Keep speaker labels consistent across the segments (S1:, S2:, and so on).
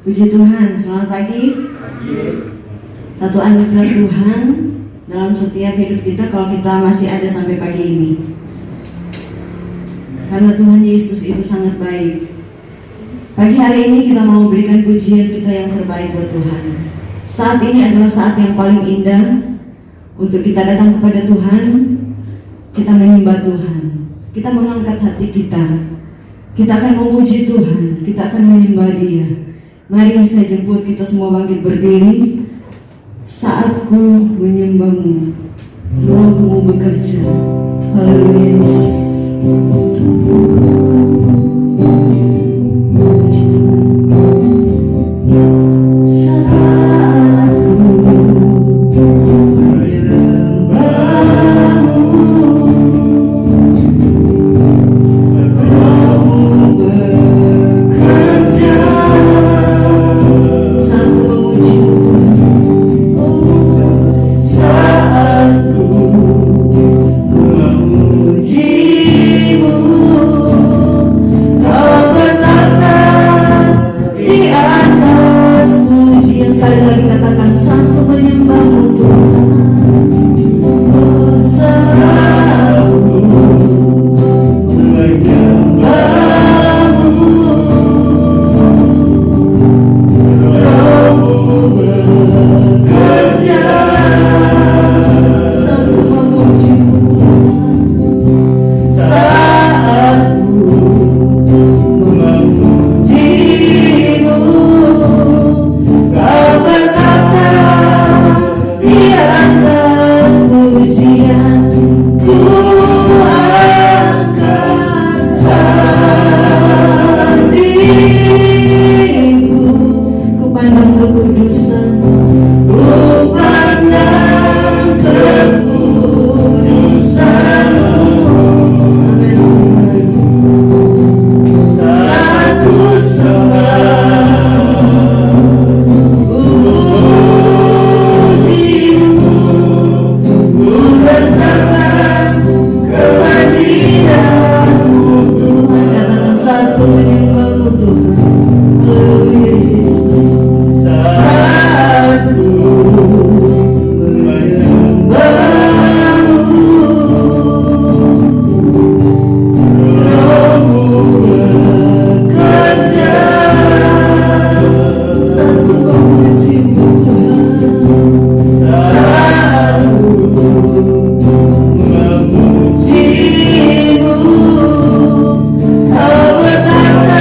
S1: Puji Tuhan, selamat pagi. Satu anugerah Tuhan dalam setiap hidup kita kalau kita masih ada sampai pagi ini. Karena Tuhan Yesus itu sangat baik. Pagi hari ini kita mau memberikan pujian kita yang terbaik buat Tuhan. Saat ini adalah saat yang paling indah untuk kita datang kepada Tuhan. Kita menyembah Tuhan, kita mengangkat hati kita. Kita akan memuji Tuhan, kita akan menyembah Dia. Mari saya jemput kita semua bangkit berdiri. Saatku menyembahmu, Rohmu bekerja. Haleluya Yesus.
S2: Kau berkata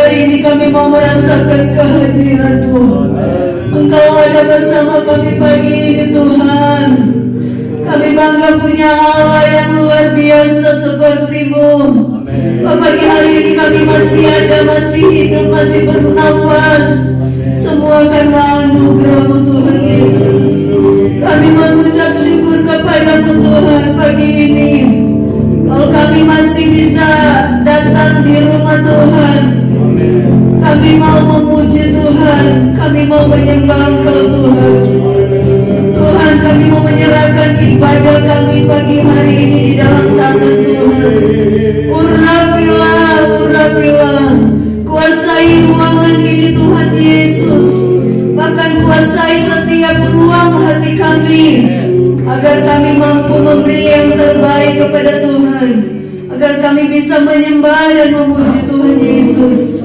S1: hari ini kami mau merasakan kehadiran-Mu. Engkau ada bersama kami pagi ini Tuhan. Kami bangga punya Allah yang luar biasa seperti-Mu. Pagi hari ini kami masih ada, masih hidup, masih bernafas. Semua karena anugerah-Mu Tuhan Yesus. Kami mengucap syukur kepada-Mu Tuhan pagi ini. Kalau kami masih bisa datang di rumah Tuhan, kami mau memuji Tuhan, kami mau menyembah Engkau Tuhan. Tuhan, kami mau menyerahkan ibadah kami pagi hari ini di dalam tangan Tuhan. Urapilah, kuasai ruangan ini Tuhan Yesus. Bahkan kuasai setiap ruang hati kami, agar kami mampu memberi yang terbaik kepada Tuhan, agar kami bisa menyembah dan memuji Tuhan Yesus.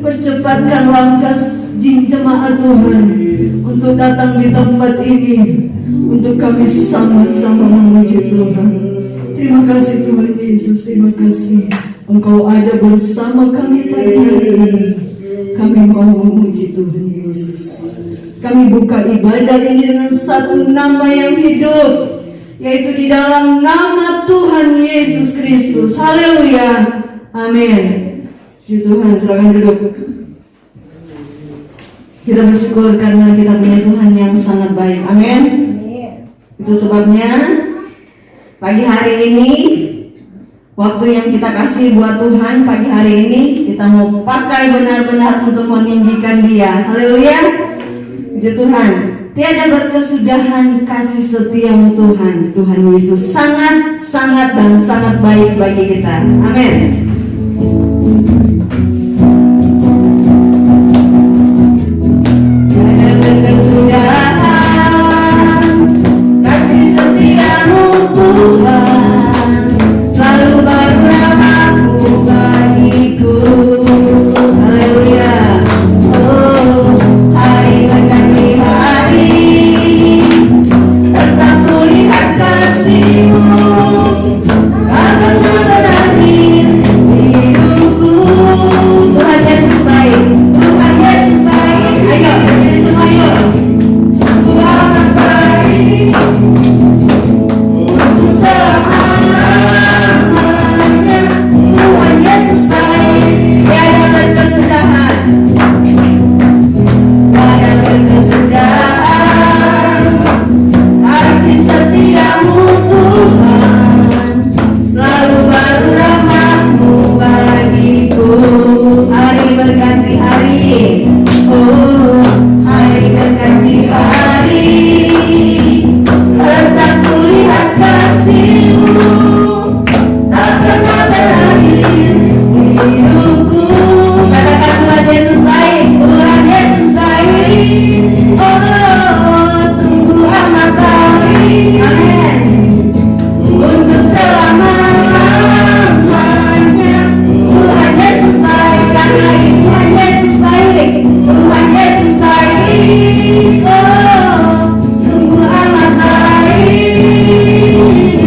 S1: Percepatkan langkah jemaat Tuhan untuk datang di tempat ini, untuk kami sama-sama memuji Tuhan. Terima kasih Tuhan Yesus, terima kasih Engkau ada bersama kami pagi hari ini. Kami mau memuji Tuhan Yesus. Kami buka ibadah ini dengan satu nama yang hidup, yaitu di dalam nama Tuhan Yesus Kristus. Haleluya, amin. Puji Tuhan, silakan duduk. Kita bersyukur karena kita punya Tuhan yang sangat baik, amin. Itu sebabnya pagi hari ini, waktu yang kita kasih buat Tuhan pagi hari ini, kita mau pakai benar-benar untuk meninggikan Dia. Haleluya. Puji Tuhan, tiada berkesudahan kasih setiamu Tuhan. Tuhan Yesus sangat dan sangat baik bagi kita. Amin. Tiada berkesudahan kasih setiamu Tuhan, selalu baru rahmat-Mu bagiku. Haleluya. Hari berganti hari, tetap kulihat kasih-Mu, tak pernah berakhir hidupku. Tuhan Yesus baik, Tuhan Yesus baik. Ayo, berdiri semua yuk. Sungguh amat baik untuk selama-lamanya. Tuhan Yesus baik, tiada berkesudahan. Tiada berkesudahan kasih setiamu Tuhan, selalu baru rahmat-Mu bagiku. Hari berganti hari, oh hari berganti hari, tetap kulihat kasih-Mu, tak pernah berakhir hidupku. Katakan Tuhan Yesus baik, Tuhan Yesus baik. Oh, sungguh amat baik. Amin. Untuk selama-lamanya. Tuhan Yesus baik. Sekali lagi, Tuhan Yesus baik. Tuhan Yesus baik. Oh, sungguh amat baik.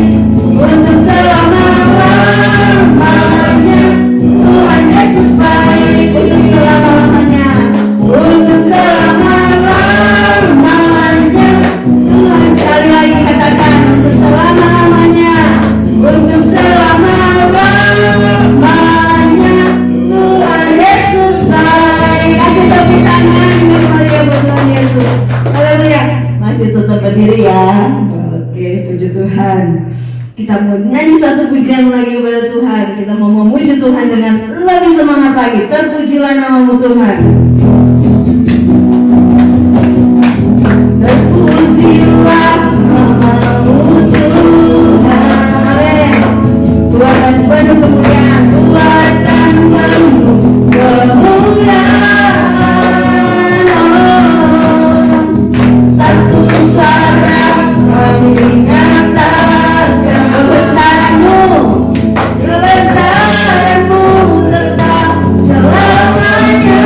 S1: Untuk selama-lamanya. Tuhan Yesus baik. Untuk selama-lamanya. Untuk selama-lamanya. Tuhan, sekali lagi katakan, untuk selama-lamanya. Untuk selama-lamanya. Tuhan Yesus baik. Kasih tepuk tangan yang meriah buat Tuhan Yesus. Haleluya. Masih tetap berdiri ya. Oke, puji Tuhan. Kita mau nyanyi satu pujian lagi kepada Tuhan. Kita mau memuji Tuhan dengan lebih semangat lagi. Terpujilah nama-Mu Tuhan. Terpujilah nama-Mu Tuhan. Amin. Tuhan dan penuh kemuliaan, Tuhan dan penuh kemuliaan. Oh, satu suara kami nyatakan kebesaran-Mu, kebesaran-Mu tetap selamanya.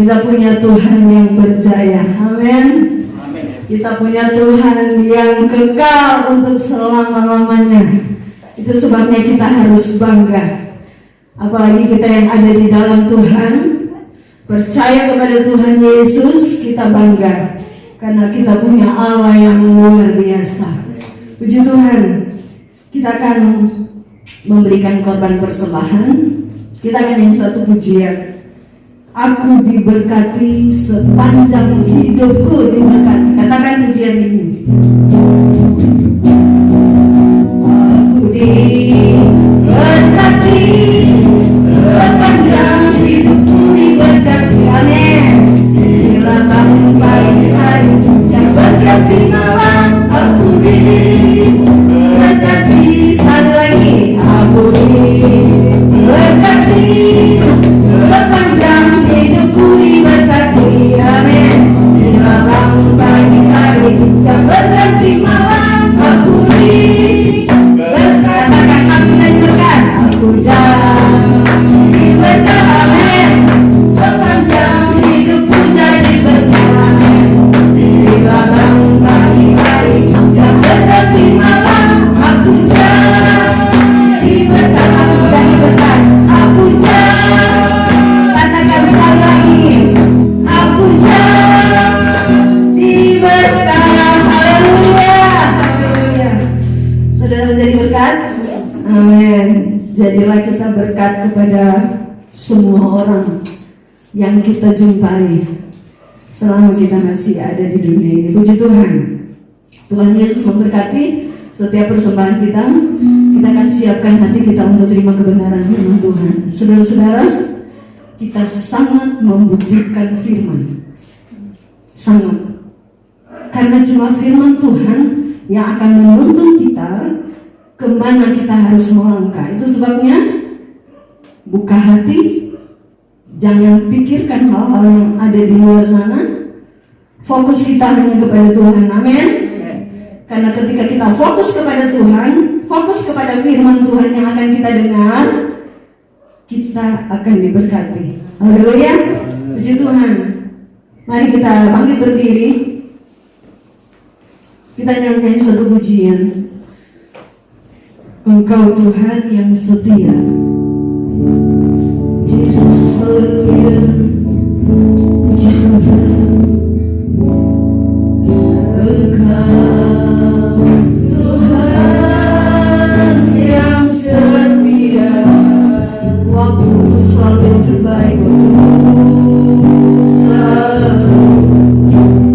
S1: Kita punya Tuhan yang berjaya. Amin. Kita punya Tuhan yang kekal untuk selama-lamanya. Itu sebabnya kita harus bangga. Apalagi kita yang ada di dalam Tuhan, percaya kepada Tuhan Yesus, kita bangga. Karena kita punya Allah yang luar biasa. Puji Tuhan. Kita akan memberikan korban persembahan. Kita akan yang satu pujian. Aku diberkati sepanjang hidupku diberkati. Katakan pujian ini. Aku diberkati sepanjang hidupku diberkati. Amin. Bila bangun pagi hari yang berganti malam, aku diberkati. Sekali lagi, aku diberkati sepanjang hidupku diberkati. Amin. Bila bangun pagi hari yang berganti malam, aku diberkati. Katakan aku jadi berkat. Aku jadi berkat. Amin. Sepanjang hidupku jadi berkat. Bila bangun pagi hari yang berganti malam, aku jadi berkat. Aku jadi berkat. Aku jadi. Katakan sekali lagi. Aku jadi berkat. Haleluya. Haleluya. Saudara menjadi berkat. Amin. Jadilah kita berkat kepada semua orang yang kita jumpai selama kita masih ada di dunia ini. Puji Tuhan. Tuhan Yesus memberkati setiap persembahan kita. Kita akan siapkan hati kita untuk terima kebenaran firman Tuhan. Saudara-saudara, kita sangat membutuhkan firman. Sangat. Karena cuma firman Tuhan yang akan menuntun kita kemana kita harus melangkah. Itu sebabnya buka hati, jangan pikirkan hal-hal yang ada di luar sana. Fokus kita hanya kepada Tuhan. Amin. Karena ketika kita fokus kepada Tuhan, fokus kepada firman Tuhan yang akan kita dengar, kita akan diberkati. Haleluya. Puji Tuhan. Mari kita bangkit berdiri. Kita nyanyikan satu pujian. Engkau Tuhan yang setia. Yesus, haleluya. Puji Tuhan. Engkau Tuhan yang setia. Waktu selalu terbaik untukmu, selalu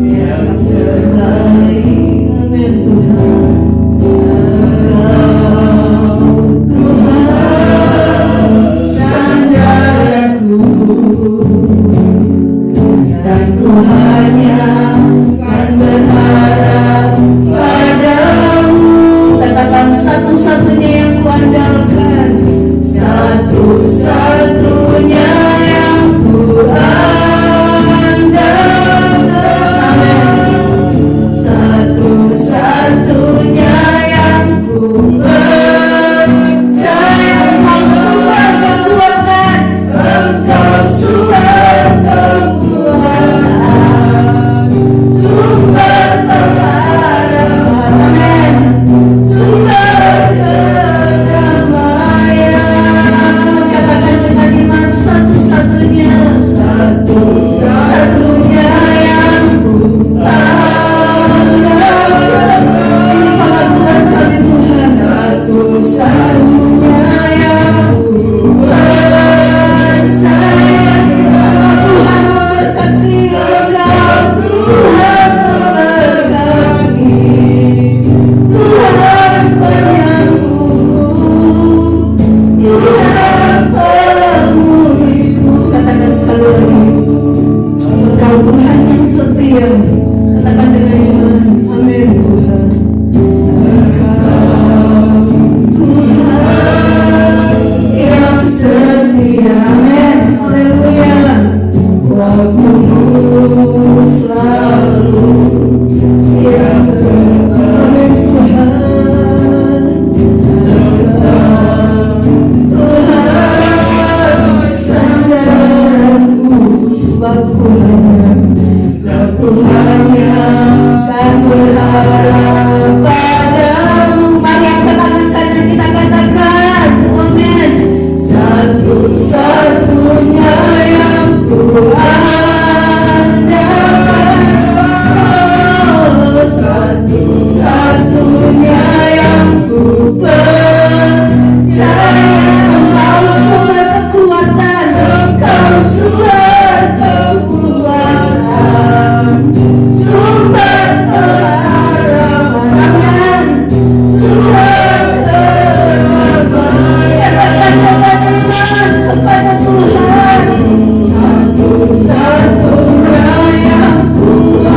S1: yang terbaik. Amin Tuhan. Dan ku hanya kan berharap padamu. Mari angkat tangan kanan kita katakan, amin. Satu-satunya yang ku andalkan, satu-satunya yang ku percaya. Engkau sumber kekuatan, Engkau sumber kekuatan, sumber pengharapan, sumber kedamaian. Katakan iman kepada Tuhan, satu-satunya yang kuat.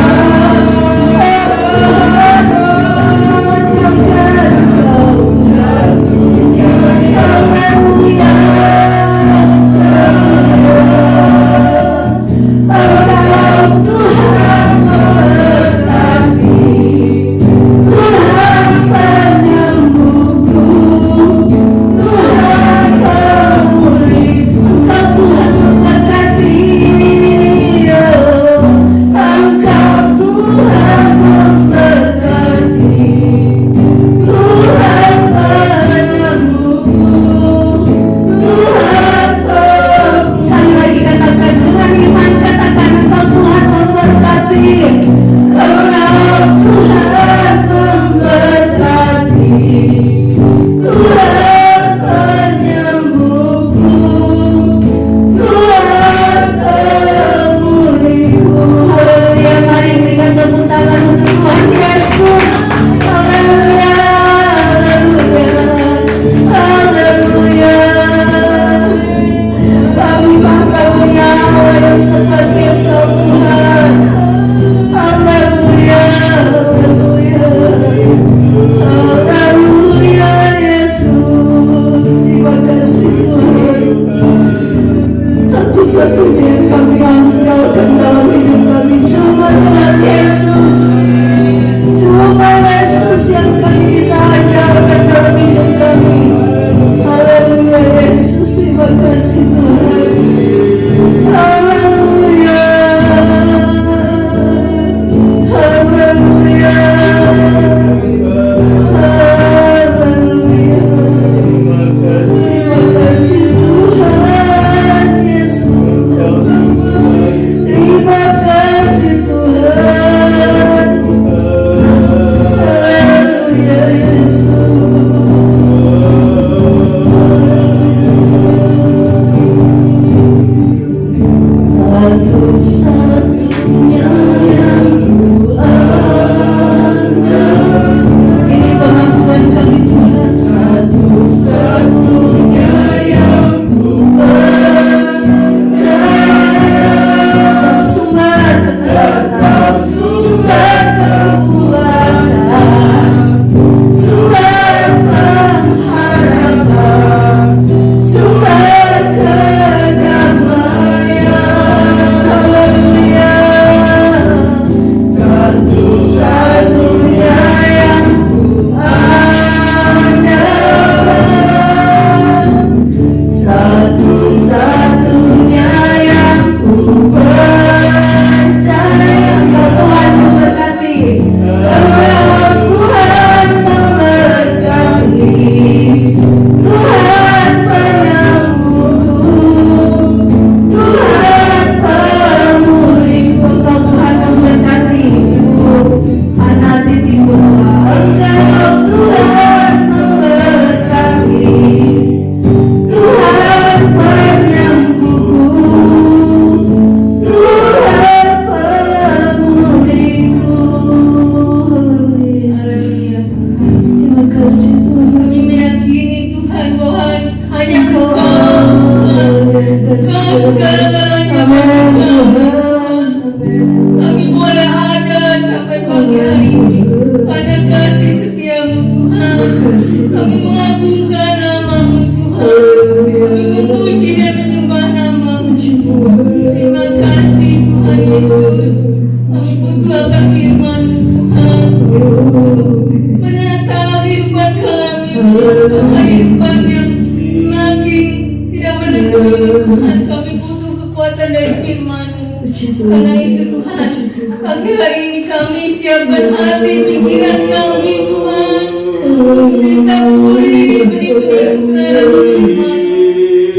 S2: Tuhan, kami butuh kekuatan dari firman-Mu. Karena itu Tuhan, Pagi hari ini kami siapkan hati pikiran kami Tuhan, untuk ditaburi benih-benih kebenaran firman.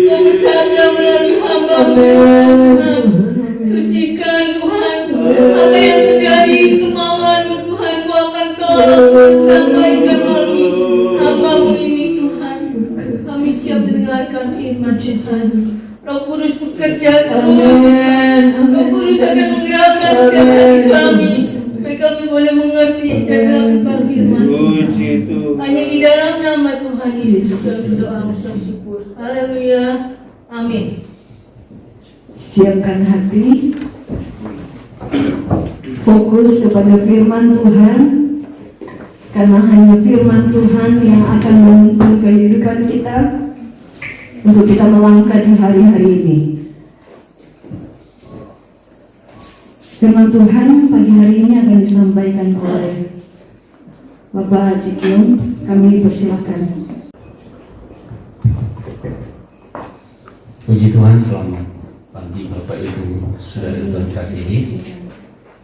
S2: Kau bersabda melalui hamba-Mu Tuhan, sucikan Tuhan, apa yang menjadi kemauan-Mu Tuhan, Kau akan tolong Tuhan sampaikan melalui hamba-Mu ini Tuhan. Kami siap mendengarkan firman Tuhan. Roh Kudus bekerja terus Tuhan. Roh Kudus akan menggerakkan setiap hati kami supaya kami boleh mengerti dan melakukan firman Tuhan. Hanya di dalam nama Tuhan Yesus kami berdoa bersyukur. Haleluya. Amin.
S1: Siapkan hati, fokus kepada firman Tuhan, karena hanya firman Tuhan yang akan menuntun kehidupan kita untuk kita melangkah di hari-hari ini. Firman Tuhan pagi hari ini akan disampaikan oleh Bapak Haji Kiong. Kami persilakan.
S3: Puji Tuhan, selamat pagi Bapak Ibu Saudara Tuhan kasihi.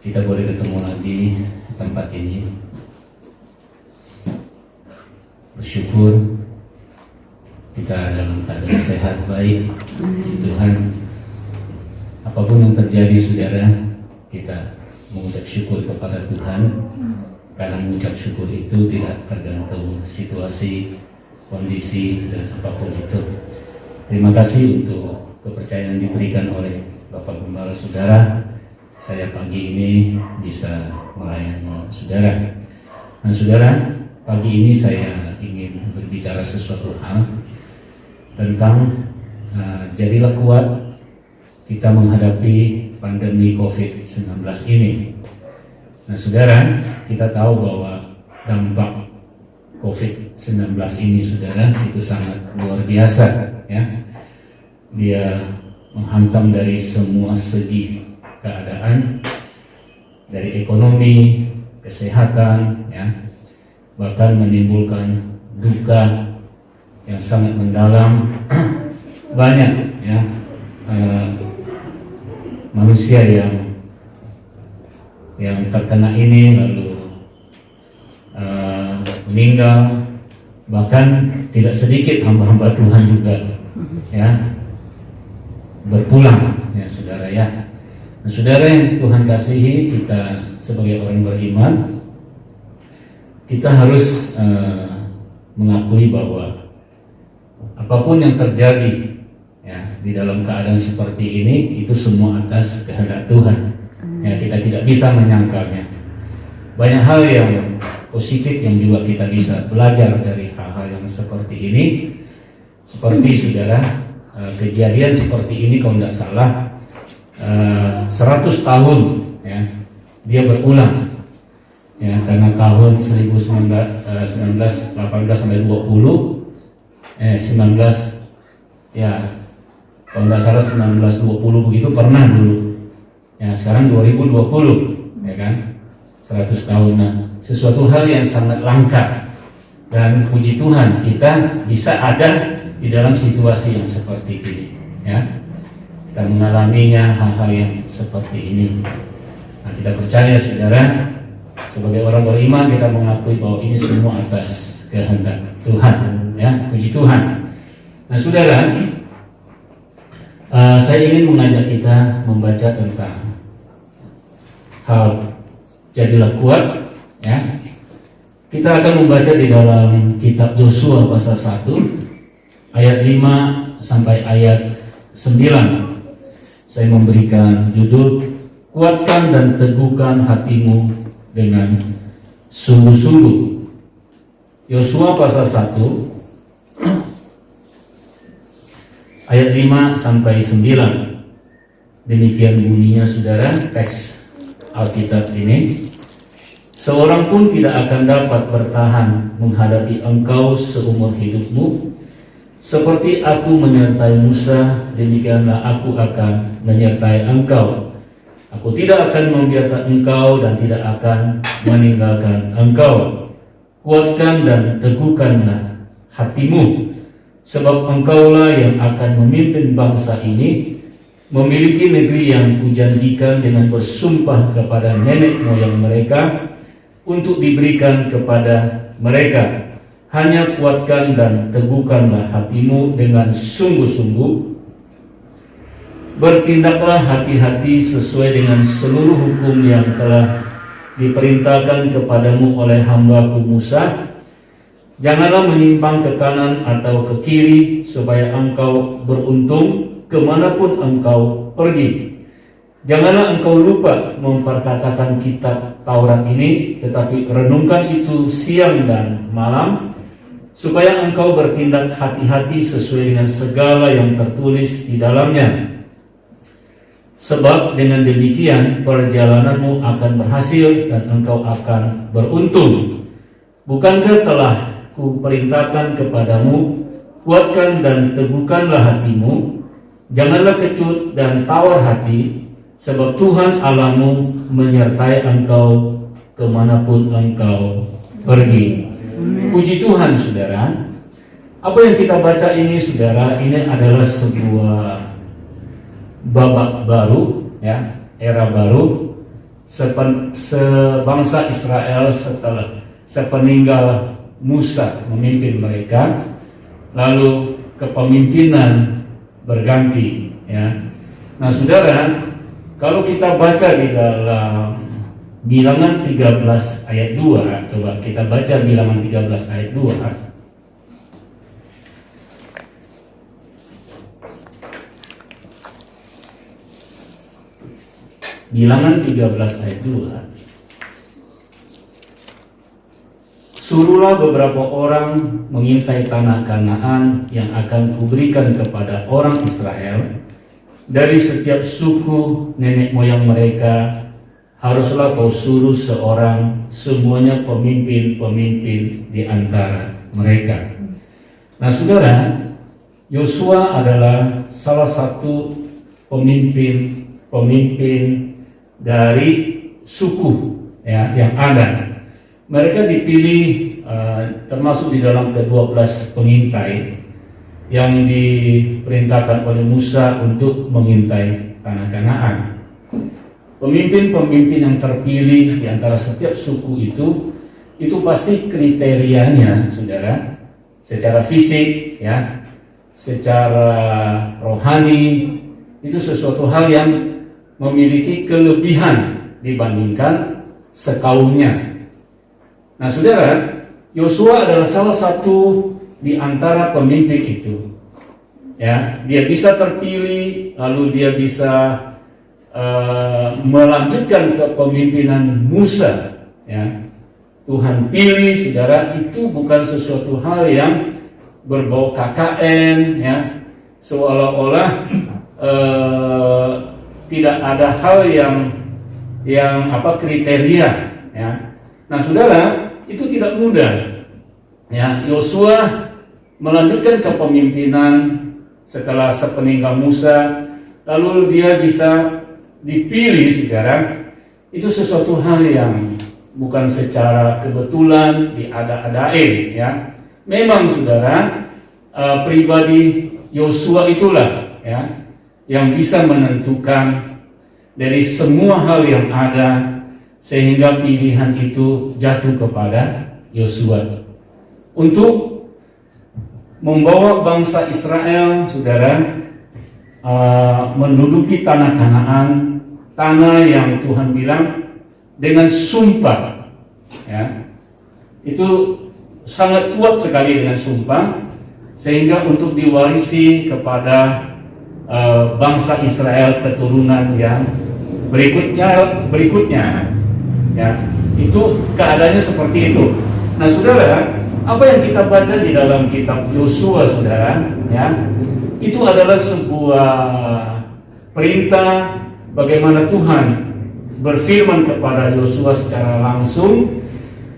S3: Kita boleh ketemu lagi di tempat ini. Bersyukur kita dalam keadaan sehat baik. Puji Tuhan. Apapun yang terjadi saudara, kita mengucap syukur kepada Tuhan. Karena mengucap syukur itu tidak tergantung situasi, kondisi, dan apapun itu. Terima kasih untuk kepercayaan diberikan oleh Bapak Gembala Saudara. Saya pagi ini bisa melayani saudara. Nah saudara, pagi ini saya ingin berbicara sesuatu hal tentang jadilah kuat kita menghadapi pandemi COVID-19 ini. Nah saudara, kita tahu bahwa dampak COVID-19 ini saudara itu sangat luar biasa ya. Dia menghantam dari semua segi keadaan, dari ekonomi, kesehatan ya, bahkan menimbulkan duka yang sangat mendalam. Banyak ya manusia yang terkena ini lalu meninggal, bahkan tidak sedikit hamba-hamba Tuhan juga ya berpulang ya saudara ya. Nah, saudara yang Tuhan kasihi, kita sebagai orang beriman kita harus mengakui bahwa apapun yang terjadi ya di dalam keadaan seperti ini itu semua atas kehendak Tuhan. Ya, kita tidak bisa menyangkalnya. Banyak hal yang positif yang juga kita bisa belajar dari hal-hal yang seperti ini. Seperti saudara, kejadian seperti ini kalau tidak salah 100 tahun ya, dia berulang ya, karena tahun 1918 sampai 19 ya kalau tidak salah 1920 begitu pernah dulu ya, sekarang 2020 ya kan, 100 tahun. Nah, sesuatu hal yang sangat langka dan puji Tuhan kita bisa ada di dalam situasi yang seperti ini ya. Kita mengalaminya hal-hal yang seperti ini. Nah, kita percaya saudara, sebagai orang beriman kita mengakui bahwa ini semua atas kehendak Tuhan ya, puji Tuhan. Nah saudara, saya ingin mengajak kita membaca tentang hal jadilah kuat ya. Kita akan membaca di dalam kitab Yosua pasal 1 ayat 5 sampai ayat 9. Saya memberikan judul kuatkan dan teguhkan hatimu dengan sungguh-sungguh. Yosua pasal 1 ayat 5 sampai 9. Demikian bunyinya saudara teks Alkitab ini. Seorang pun tidak akan dapat bertahan menghadapi engkau seumur hidupmu. Seperti aku menyertai Musa, demikianlah aku akan menyertai engkau. Aku tidak akan membiarkan engkau dan tidak akan meninggalkan engkau. Kuatkan dan teguhkanlah hatimu, sebab engkaulah yang akan memimpin bangsa ini memiliki negeri yang kujanjikan dengan bersumpah kepada nenek moyang mereka untuk diberikan kepada mereka. Hanya kuatkan dan teguhkanlah hatimu dengan sungguh-sungguh. Bertindaklah hati-hati sesuai dengan seluruh hukum yang telah diperintahkan kepadamu oleh hamba-Ku Musa. Janganlah menyimpang ke kanan atau ke kiri, supaya engkau beruntung kemanapun engkau pergi. Janganlah engkau lupa memperkatakan kitab Taurat ini, tetapi renungkan itu siang dan malam, supaya engkau bertindak hati-hati sesuai dengan segala yang tertulis di dalamnya. Sebab dengan demikian perjalananmu akan berhasil dan engkau akan beruntung. Bukankah telah Kuperintahkan kepadamu, kuatkan dan teguhkanlah hatimu, janganlah kecut dan tawar hati, sebab Tuhan Allahmu menyertai engkau kemanapun engkau pergi. Puji Tuhan, saudara. Apa yang kita baca ini, saudara, ini adalah sebuah babak baru, ya, era baru. Sebangsa Israel sepeninggal Musa memimpin mereka, lalu kepemimpinan berganti, ya. Nah, saudara, kalau kita baca di dalam Bilangan 13 ayat 2, coba kita baca Bilangan 13 ayat 2. Bilangan 13 ayat 2. Suruhlah beberapa orang mengintai tanah Kanaan yang akan kuberikan kepada orang Israel. Dari setiap suku nenek moyang mereka haruslah kau suruh seorang, semuanya pemimpin-pemimpin di antara mereka. Nah, saudara, Yosua adalah salah satu pemimpin dari suku, ya, yang ada. Mereka dipilih termasuk di dalam ke-12 pengintai yang diperintahkan oleh Musa untuk mengintai tanah Kanaan. Pemimpin-pemimpin yang terpilih di antara setiap suku itu pasti kriterianya, saudara, secara fisik, ya, secara rohani, itu sesuatu hal yang memiliki kelebihan dibandingkan sekaumnya. Nah, saudara, Yosua adalah salah satu di antara pemimpin itu. Ya, dia bisa terpilih, lalu dia bisa melanjutkan kepemimpinan Musa. Ya, Tuhan pilih, saudara, itu bukan sesuatu hal yang berbau KKN, ya, seolah-olah tidak ada hal yang kriteria, ya. Nah, saudara, itu tidak mudah, ya. Yosua melanjutkan kepemimpinan setelah sepeninggal Musa, lalu dia bisa dipilih, saudara. Itu sesuatu hal yang bukan secara kebetulan diada-adain, ya. Memang, saudara, pribadi Yosua itulah, ya, yang bisa menentukan dari semua hal yang ada, sehingga pilihan itu jatuh kepada Yosua untuk membawa bangsa Israel, saudara, menduduki tanah Kanaan, tanah yang Tuhan bilang dengan sumpah, ya. Itu sangat kuat sekali dengan sumpah, sehingga untuk diwarisi kepada bangsa Israel keturunan yang berikutnya. Ya, itu keadaannya seperti itu. Nah, saudara, apa yang kita baca di dalam kitab Yosua, saudara, ya, itu adalah sebuah perintah bagaimana Tuhan berfirman kepada Yosua secara langsung.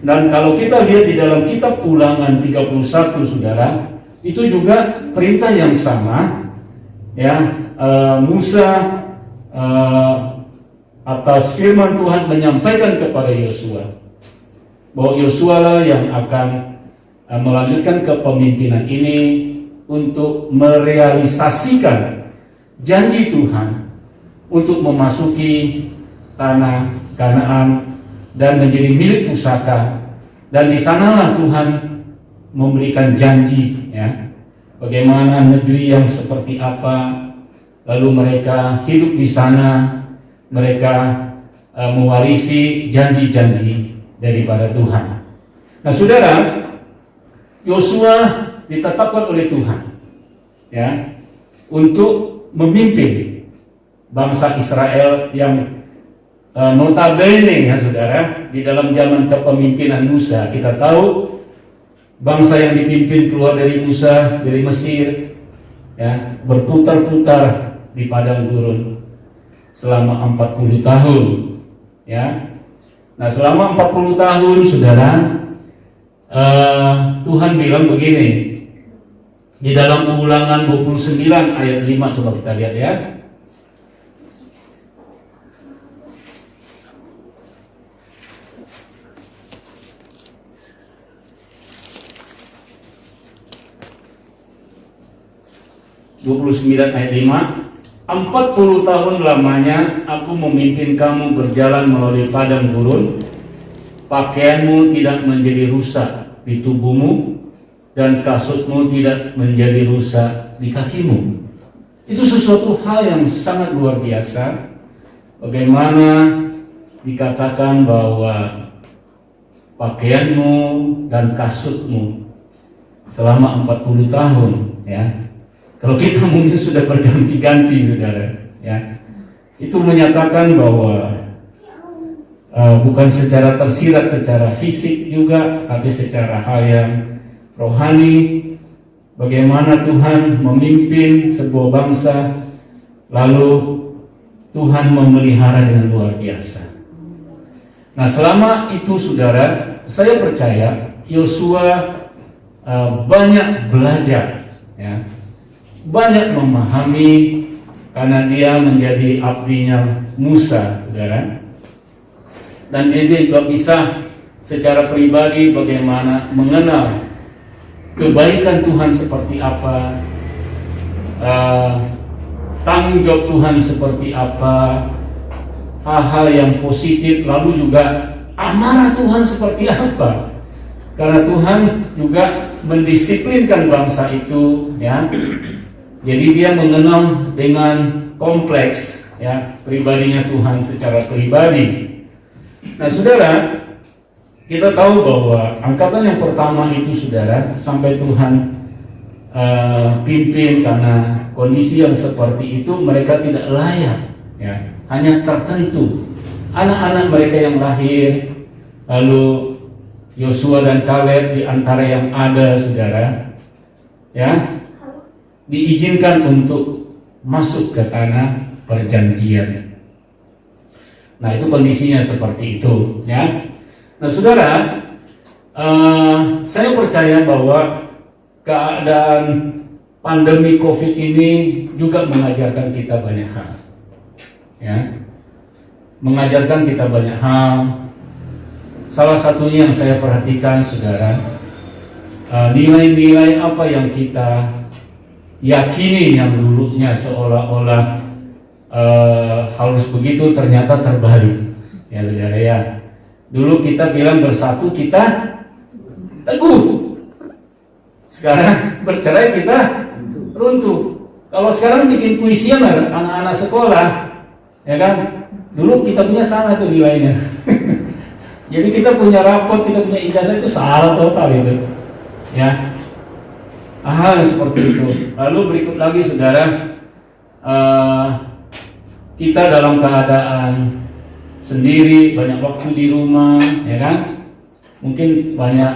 S3: Dan kalau kita lihat di dalam kitab Ulangan 31, saudara, itu juga perintah yang sama, ya. Musa atas firman Tuhan menyampaikan kepada Yosua bahwa Yosua lah yang akan melanjutkan kepemimpinan ini untuk merealisasikan janji Tuhan untuk memasuki tanah Kanaan dan menjadi milik pusaka. Dan di sanalah Tuhan memberikan janji, ya, bagaimana negeri yang seperti apa, lalu mereka hidup di sana, mereka mewarisi janji-janji daripada Tuhan. Nah, saudara, Yosua ditetapkan oleh Tuhan, ya, untuk memimpin bangsa Israel yang notabene, ya saudara, di dalam zaman kepemimpinan Musa, kita tahu bangsa yang dipimpin keluar dari Musa, dari Mesir, ya, berputar-putar di padang gurun selama 40 tahun, ya. Nah, selama 40 tahun, saudara, Tuhan bilang begini di dalam Ulangan 29 ayat 5, coba kita lihat, ya. ayat 5, 40 tahun lamanya aku memimpin kamu berjalan melalui padang gurun, pakaianmu tidak menjadi rusak di tubuhmu, dan kasutmu tidak menjadi rusak di kakimu. Itu sesuatu hal yang sangat luar biasa. Bagaimana dikatakan bahwa pakaianmu dan kasutmu selama 40 tahun, ya. Kalau kita mungkin sudah berganti-ganti, saudara, ya, itu menyatakan bahwa bukan secara tersirat secara fisik juga, tapi secara hal yang rohani. Bagaimana Tuhan memimpin sebuah bangsa, lalu Tuhan memelihara dengan luar biasa. Nah, selama itu, saudara, saya percaya Yosua banyak belajar, ya, banyak memahami, karena dia menjadi abdinya Musa, saudara. Dan dia juga bisa secara pribadi bagaimana mengenal kebaikan Tuhan seperti apa, tanggung jawab Tuhan seperti apa, hal-hal yang positif, lalu juga amarah Tuhan seperti apa. Karena Tuhan juga mendisiplinkan bangsa itu, ya. Jadi dia mengenal dengan kompleks, ya, pribadinya Tuhan secara pribadi. Nah, saudara, kita tahu bahwa angkatan yang pertama itu, saudara, sampai Tuhan pimpin, karena kondisi yang seperti itu mereka tidak layak, ya, hanya tertentu anak-anak mereka yang lahir. Lalu Yosua dan Kaleb di antara yang ada, saudara, ya, diizinkan untuk masuk ke tanah perjanjian. Nah, itu kondisinya seperti itu, ya. Nah, saudara, saya percaya bahwa keadaan pandemi COVID ini juga mengajarkan kita banyak hal, ya, mengajarkan kita banyak hal. Salah satunya yang saya perhatikan, saudara, nilai-nilai apa yang kita yakini yang dulunya seolah-olah harus begitu, ternyata terbalik, ya saudara, ya. Dulu kita bilang bersatu kita teguh, sekarang bercerai kita runtuh. Kalau sekarang bikin kuesioner anak-anak sekolah, ya kan, dulu kita punya salah tuh nilainya. Jadi kita punya rapot, kita punya ijazah, itu salah total itu, ya. Hal seperti itu. Lalu berikut lagi, saudara, kita dalam keadaan sendiri, banyak waktu di rumah, ya kan, mungkin banyak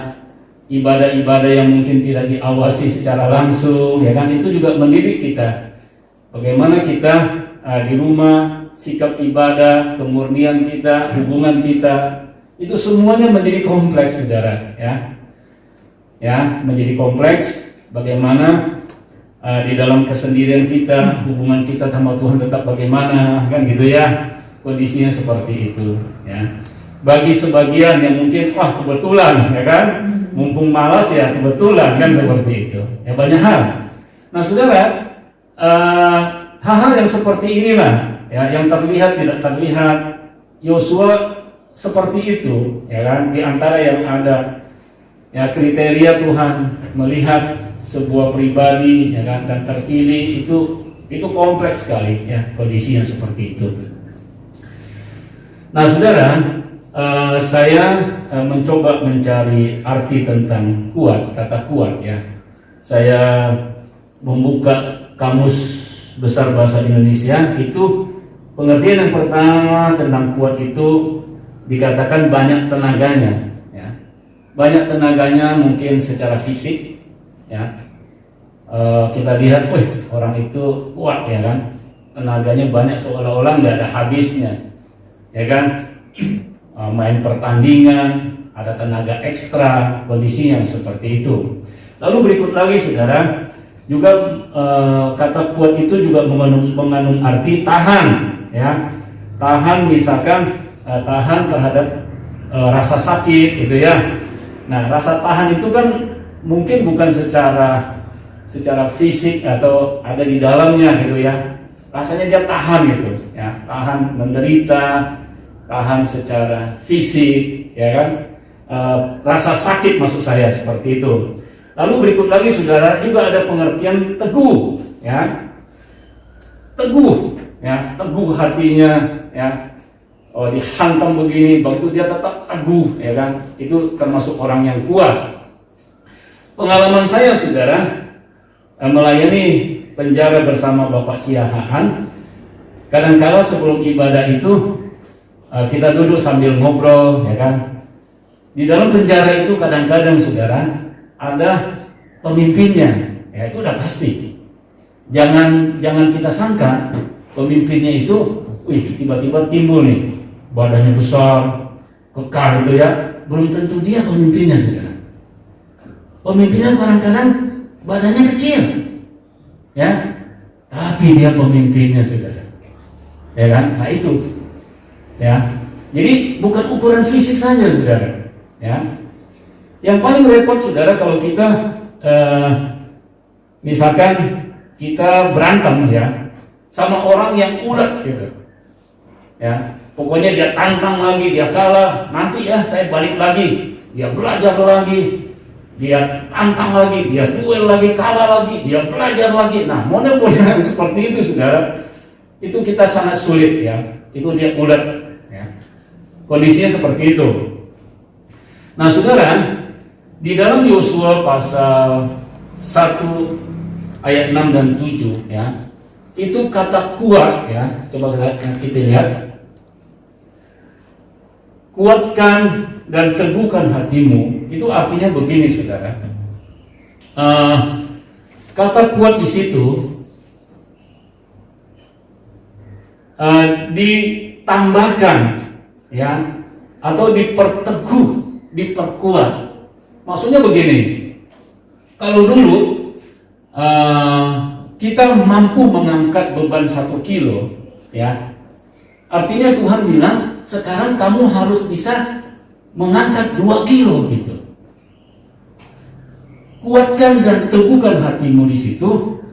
S3: ibadah-ibadah yang mungkin tidak diawasi secara langsung, ya kan, itu juga mendidik kita bagaimana kita di rumah, sikap ibadah, kemurnian kita, hubungan kita, itu semuanya menjadi kompleks, saudara, ya, menjadi kompleks. Bagaimana di dalam kesendirian kita, hubungan kita sama Tuhan tetap bagaimana, kan gitu, ya. Kondisinya seperti itu, ya. Bagi sebagian yang mungkin kebetulan, ya kan, mumpung malas, ya kebetulan, kan seperti itu, ya, banyak hal. Nah, saudara, hal-hal yang seperti inilah ya, yang terlihat tidak terlihat, Yosua seperti itu, ya kan? Di antara yang ada ya kriteria Tuhan melihat sebuah pribadi, ya kan, dan terpilih itu kompleks sekali ya kondisi yang seperti itu. Nah, saudara, saya mencoba mencari arti tentang kuat, kata kuat ya. Saya membuka kamus besar bahasa Indonesia, itu pengertian yang pertama tentang kuat itu dikatakan banyak tenaganya ya. Banyak tenaganya mungkin secara fisik ya. Kita lihat, orang itu kuat ya kan, tenaganya banyak seolah-olah nggak ada habisnya ya kan. Main pertandingan ada tenaga ekstra, kondisi yang seperti itu. Lalu berikut lagi saudara, juga kata kuat itu juga mengandung arti tahan ya. Tahan, misalkan tahan terhadap rasa sakit gitu ya. Nah, rasa tahan itu kan mungkin bukan secara fisik atau ada di dalamnya gitu ya. Rasanya dia tahan gitu ya, tahan menderita, tahan secara fisik ya kan. Rasa sakit maksud saya seperti itu. Lalu berikut lagi saudara, juga ada pengertian teguh ya. Teguh ya, teguh hatinya ya. Dihantam begini, begitu dia tetap teguh ya kan. Itu termasuk orang yang kuat. Pengalaman saya saudara, melayani penjara bersama Bapak Siahaan, kadang-kala sebelum ibadah itu kita duduk sambil ngobrol ya kan. Di dalam penjara itu kadang-kadang saudara ada pemimpinnya ya, itu udah pasti. Jangan kita sangka pemimpinnya itu tiba-tiba timbul nih, badannya besar, kekar gitu ya. Belum tentu dia pemimpinnya saudara. Pemimpinnya kadang-kadang badannya kecil ya, tapi dia pemimpinnya saudara ya kan. Nah itu ya, jadi bukan ukuran fisik saja saudara ya. Yang paling repot saudara kalau kita misalkan kita berantem ya sama orang yang ulet gitu ya, pokoknya dia tantang lagi, dia kalah, nanti ya saya balik lagi, dia belajar lagi, dia tantang lagi, dia duel lagi, kalah lagi, dia belajar lagi. Nah, model-model seperti itu saudara, itu kita sangat sulit ya. Itu dia ulet ya. Kondisinya seperti itu. Nah saudara, di dalam Yosua pasal 1 ayat 6 dan 7 ya, itu kata kuat ya. Coba kita lihat. Kuatkan dan teguhkan hatimu, itu artinya begini saudara. Kata kuat di situ ditambahkan ya, atau diperteguh, diperkuat. Maksudnya begini, kalau dulu kita mampu mengangkat beban 1 kilo ya, artinya Tuhan bilang sekarang kamu harus bisa mengangkat 2 kilo gitu. Kuatkan dan teguhkan hatimu di situ.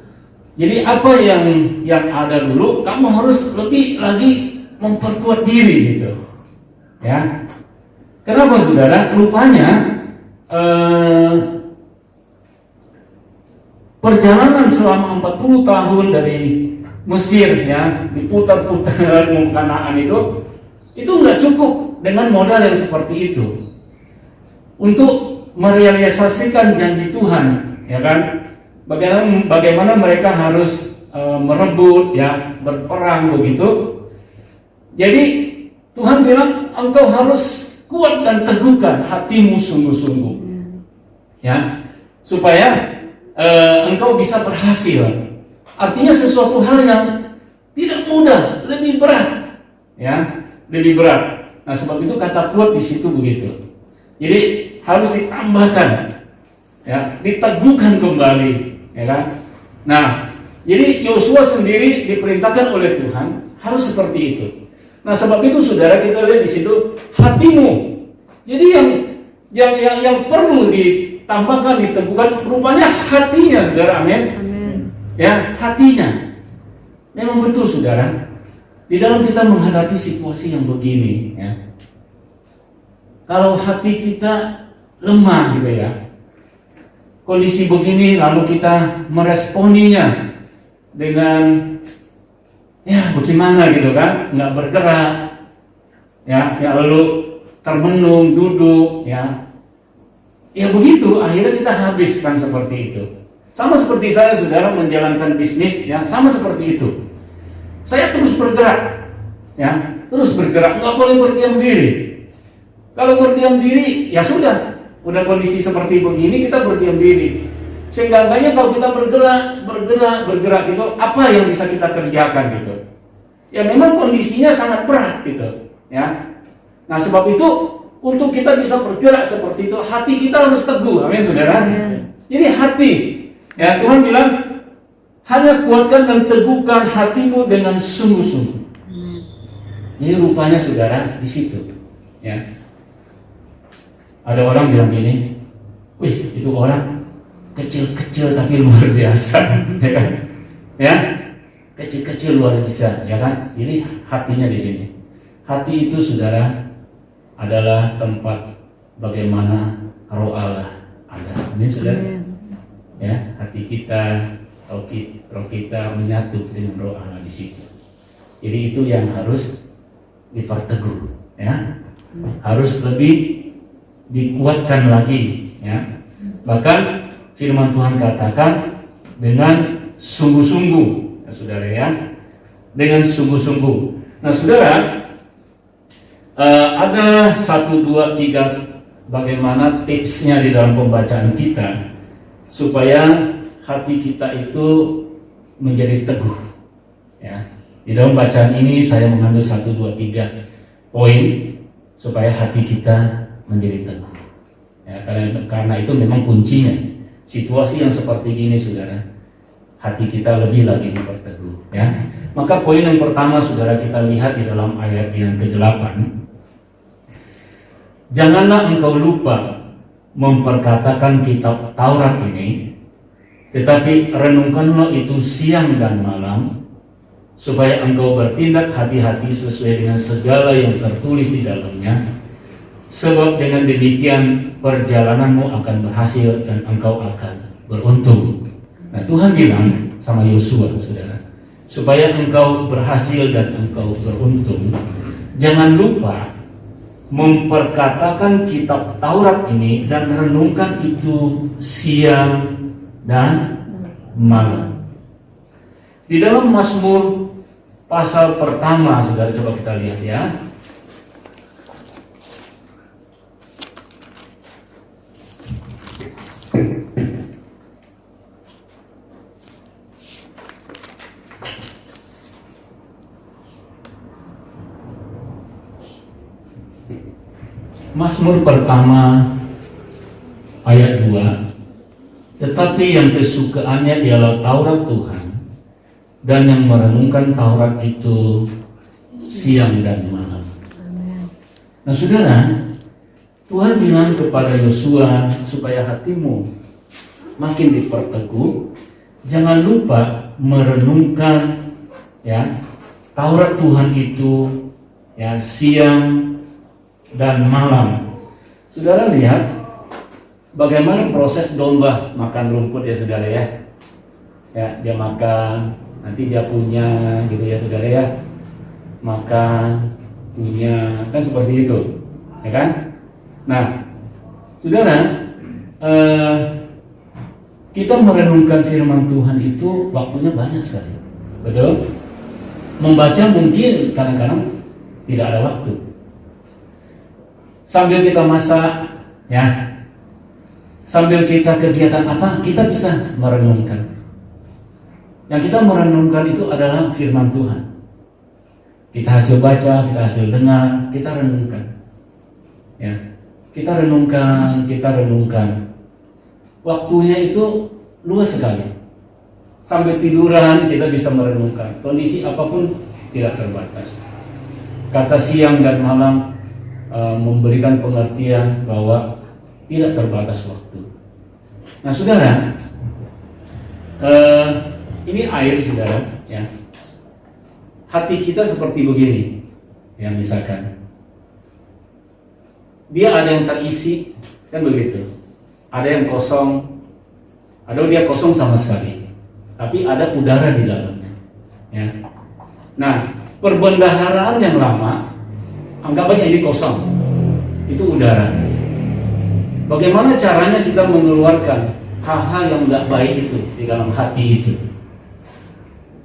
S3: Jadi apa yang ada dulu, kamu harus lebih lagi memperkuat diri gitu ya. Kenapa saudara? Rupanya perjalanan selama 40 tahun dari Mesir ya, diputar-putar ke Kanaan itu nggak cukup dengan modal yang seperti itu untuk merealisasikan janji Tuhan ya kan. Bagaimana mereka harus merebut ya, berperang begitu. Jadi Tuhan bilang engkau harus kuat dan teguhkan hatimu sungguh-sungguh ya, supaya engkau bisa berhasil. Artinya sesuatu hal yang tidak mudah, lebih berat ya, lebih berat. Nah sebab itu kata kuat di situ begitu. Jadi harus ditambahkan ya, diteguhkan kembali ya kan. Nah jadi Yosua sendiri diperintahkan oleh Tuhan harus seperti itu. Nah sebab itu saudara, kita lihat di situ hatimu. Jadi yang perlu ditambahkan, diteguhkan rupanya hatinya saudara, amin. Ya hatinya Memang betul saudara, di dalam kita menghadapi situasi yang begini, ya, kalau hati kita lemah gitu ya, kondisi begini lalu kita meresponinya dengan ya bagaimana gitu kan, nggak bergerak, ya lalu termenung, duduk, ya begitu, akhirnya kita habiskan seperti itu. Sama seperti saya, saudara, menjalankan bisnis, ya sama seperti itu. Saya terus bergerak, ya terus bergerak, nggak boleh berdiam diri. Kalau berdiam diri, ya sudah, udah kondisi seperti begini kita berdiam diri. Sehingga banyak kalau kita bergerak gitu, apa yang bisa kita kerjakan gitu? Ya memang kondisinya sangat berat gitu, ya. Nah sebab itu untuk kita bisa bergerak seperti itu, hati kita harus teguh, amin saudara. Jadi hati, ya Tuhan bilang, hanya kuatkan dan teguhkan hatimu dengan sungguh-sungguh. Jadi rupanya saudara di situ, ya. Ada orang bilang gini, wih itu orang kecil-kecil tapi luar biasa, ya kan? Ya, kecil-kecil luar biasa, ya kan? Jadi hatinya di sini. Hati itu saudara adalah tempat bagaimana roh Allah ada. Ini saudara, ya hati kita, roh kita menyatu dengan roh Allah di situ. Jadi itu yang harus diperteguh, ya, harus lebih dikuatkan lagi, ya. Bahkan firman Tuhan katakan dengan sungguh-sungguh, ya, saudara ya, dengan sungguh-sungguh. Nah saudara, ada 1, 2, 3 bagaimana tipsnya di dalam pembacaan kita supaya hati kita itu menjadi teguh, ya. Di dalam bacaan ini saya mengambil 1, 2, 3 poin supaya hati kita menjadi teguh, ya, karena itu memang kuncinya. Situasi yang seperti gini saudara, hati kita lebih lagi diperteguh, ya. Maka poin yang pertama saudara kita lihat di dalam ayat yang ke-8. Janganlah engkau lupa memperkatakan kitab Taurat ini, tetapi renungkanlah itu siang dan malam, supaya engkau bertindak hati-hati sesuai dengan segala yang tertulis di dalamnya. Sebab dengan demikian perjalananmu akan berhasil dan engkau akan beruntung. Nah Tuhan bilang sama Yosua saudara, supaya engkau berhasil dan engkau beruntung, jangan lupa memperkatakan kitab Taurat ini dan renungkan itu siang dan malam. Di dalam Mazmur pasal pertama saudara, coba kita lihat ya. Mazmur pertama ayat 2. Tetapi yang kesukaannya ialah Taurat Tuhan, dan yang merenungkan Taurat itu siang dan malam. Nah saudara, Tuhan bilang kepada Yosua supaya hatimu makin diperteguh, jangan lupa merenungkan, ya, Taurat Tuhan itu, ya, siang dan malam. Saudara lihat bagaimana proses domba makan rumput ya saudara ya. Ya, dia makan, nanti dia punya gitu ya saudara ya. Makan, punya, kan seperti itu. Ya kan? Nah, saudara, kita merenungkan firman Tuhan itu waktunya banyak sekali. Betul? Membaca mungkin kadang-kadang tidak ada waktu. Sambil kita masak, ya, sambil kita kegiatan apa, kita bisa merenungkan. Yang kita merenungkan itu adalah firman Tuhan. Kita hasil baca, kita hasil dengar, kita renungkan, ya, kita renungkan. Waktunya itu luas sekali. Sambil tiduran kita bisa merenungkan. Kondisi apapun tidak terbatas. Kata siang dan malam memberikan pengertian bahwa tidak terbatas waktu. Nah saudara, ini air saudara, ya. hati kita seperti begini, ya misalkan dia ada yang terisi, kan begitu, ada yang kosong, ada dia kosong sama sekali, tapi ada udara di dalamnya, ya. Nah, perbendaharaan yang lama, anggap aja ini kosong, itu udara. Bagaimana caranya kita mengeluarkan hal-hal yang tidak baik itu di dalam hati itu,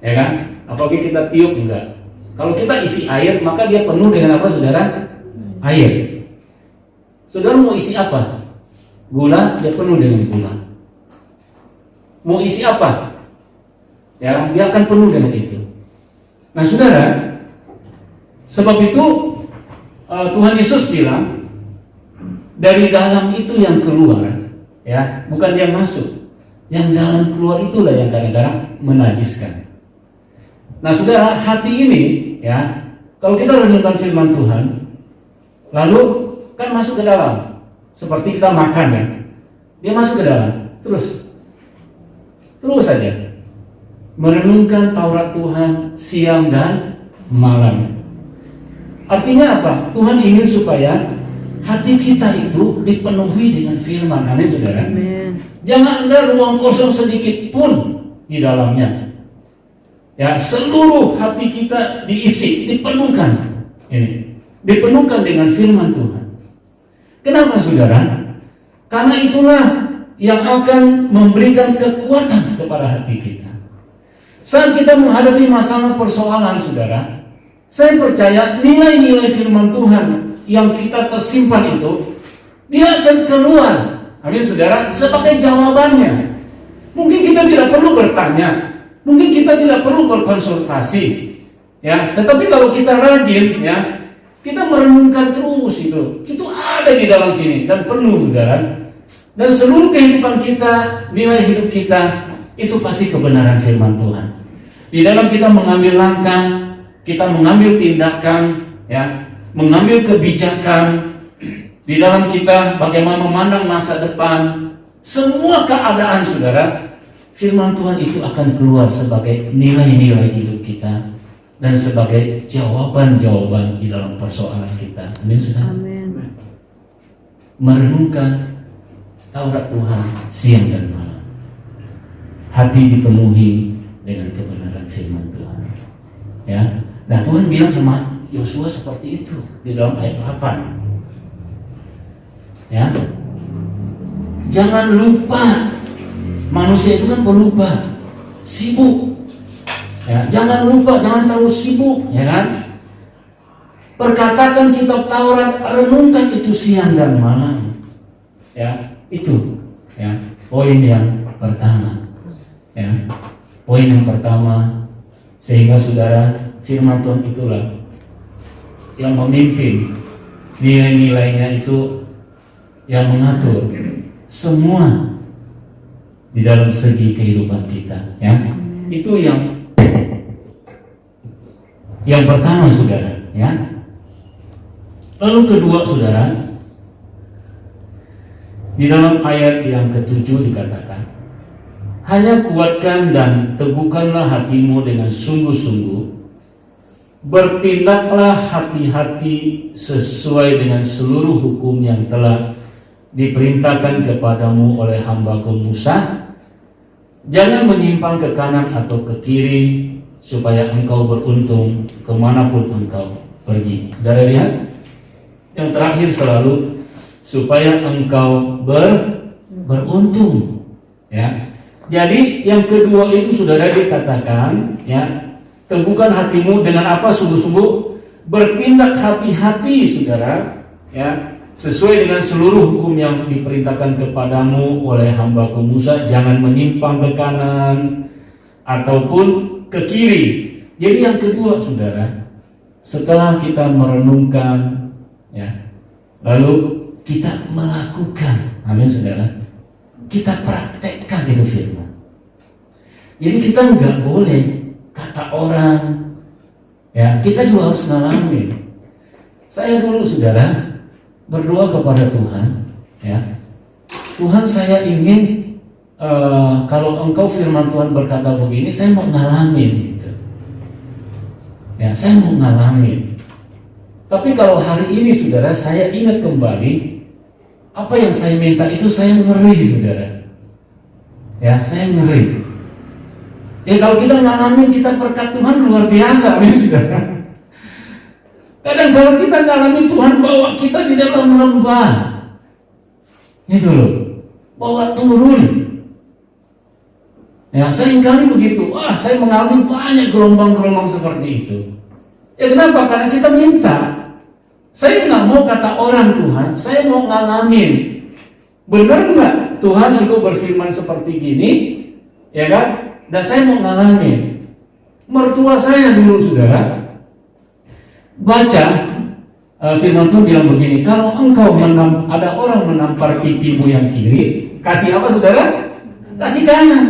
S3: ya kan? Apalagi kita tiup, enggak. Kalau kita isi air, maka dia penuh dengan apa, saudara? Air. Saudara mau isi apa? Gula, dia penuh dengan gula. Mau isi apa? Ya, dia akan penuh dengan itu. Nah, saudara, sebab itu Tuhan Yesus bilang, dari dalam itu yang keluar, ya, bukan yang masuk. Yang dalam keluar itulah yang kadang-kadang menajiskan. Nah, saudara, hati ini, ya, kalau kita renungkan firman Tuhan, lalu kan masuk ke dalam, seperti kita makan, ya, dia masuk ke dalam, terus saja merenungkan Taurat Tuhan siang dan malam. Artinya apa? Tuhan ingin supaya hati kita itu dipenuhi dengan firman. Amin, saudara.
S2: Amin.
S3: Jangan ada ruang kosong sedikit pun di dalamnya. Ya, seluruh hati kita diisi, dipenuhkan. Ini, dipenuhkan dengan firman Tuhan. Kenapa, saudara? Karena itulah yang akan memberikan kekuatan kepada hati kita. Saat kita menghadapi masalah persoalan, saudara, saya percaya nilai-nilai firman Tuhan yang kita tersimpan itu, dia akan keluar, amin, saudara, sebagai jawabannya. Mungkin kita tidak perlu bertanya, mungkin kita tidak perlu berkonsultasi, ya. Tetapi kalau kita rajin, ya, kita merenungkan terus itu ada di dalam sini dan penuh, saudara. Dan seluruh kehidupan kita, nilai hidup kita, itu pasti kebenaran firman Tuhan. Di dalam kita mengambil langkah, kita mengambil tindakan, ya, mengambil kebijakan, di dalam kita bagaimana memandang masa depan, semua keadaan, saudara, firman Tuhan itu akan keluar sebagai nilai-nilai hidup kita dan sebagai jawaban-jawaban di dalam persoalan kita. Amin, saudara.
S2: Amin.
S3: Merenungkan Taurat Tuhan siang dan malam, hati dipenuhi dengan kebenaran firman Tuhan, ya. Nah, Tuhan bilang sama Yosua seperti itu di dalam ayat 8, ya. Jangan lupa, manusia itu kan pelupa, sibuk, ya. Jangan lupa, jangan terlalu sibuk, ya kan. Perkatakan kitab Taurat, renungkan itu siang dan malam, ya. Itu, ya, poin yang pertama, ya. Poin yang pertama, sehingga saudara, firman Tuhan itulah yang memimpin, nilai-nilainya itu yang mengatur semua di dalam segi kehidupan kita, ya. Itu yang pertama, saudara, ya. Lalu kedua, saudara, di dalam ayat yang ke-7 dikatakan, hanya kuatkan dan teguhkanlah hatimu dengan sungguh-sungguh, bertindaklah hati-hati sesuai dengan seluruh hukum yang telah diperintahkan kepadamu oleh hamba-Ku Musa. Jangan menyimpang ke kanan atau ke kiri, supaya engkau beruntung kemanapun engkau pergi. Saudara lihat, yang terakhir selalu supaya engkau beruntung, ya. Jadi yang kedua itu, saudara, dikatakan, ya, teguhkan hatimu dengan apa? Sungguh-sungguh, bertindak hati-hati, saudara, ya, sesuai dengan seluruh hukum yang diperintahkan kepadamu oleh hamba-Ku Musa. Jangan menyimpang ke kanan ataupun ke kiri. Jadi yang kedua, saudara, setelah kita merenungkan, ya, lalu kita melakukan, amin, saudara, kita praktekkan itu firman. Jadi kita nggak boleh kata orang, ya, kita juga harus ngalamin. Saya dulu, saudara, berdoa kepada Tuhan, ya, Tuhan, saya ingin kalau engkau firman Tuhan berkata begini, saya mau ngalamin gitu. Ya, saya mau ngalamin. Tapi kalau hari ini saudara, saya ingat kembali apa yang saya minta itu, saya ngeri saudara. Ya, saya ngeri. Ya kalau kita ngalamin, kita berkat Tuhan luar biasa ya saudara. Kadang kalau kita ngalamin, Tuhan bawa kita di dalam lembah, itu loh, bawa turun. Ya, seringkali begitu. Wah, saya mengalami banyak gelombang-gelombang seperti itu. Ya kenapa? Karena kita minta. Saya nggak mau kata orang Tuhan, saya mau ngalamin. Benar nggak Tuhan engkau berfirman seperti gini, ya kan? Dan saya mau ngalamin. Mertua saya dulu saudara, baca firman Tuhan bilang begini, kalau engkau ada orang menampar pipimu yang kiri, kasih apa saudara? Kasih kanan.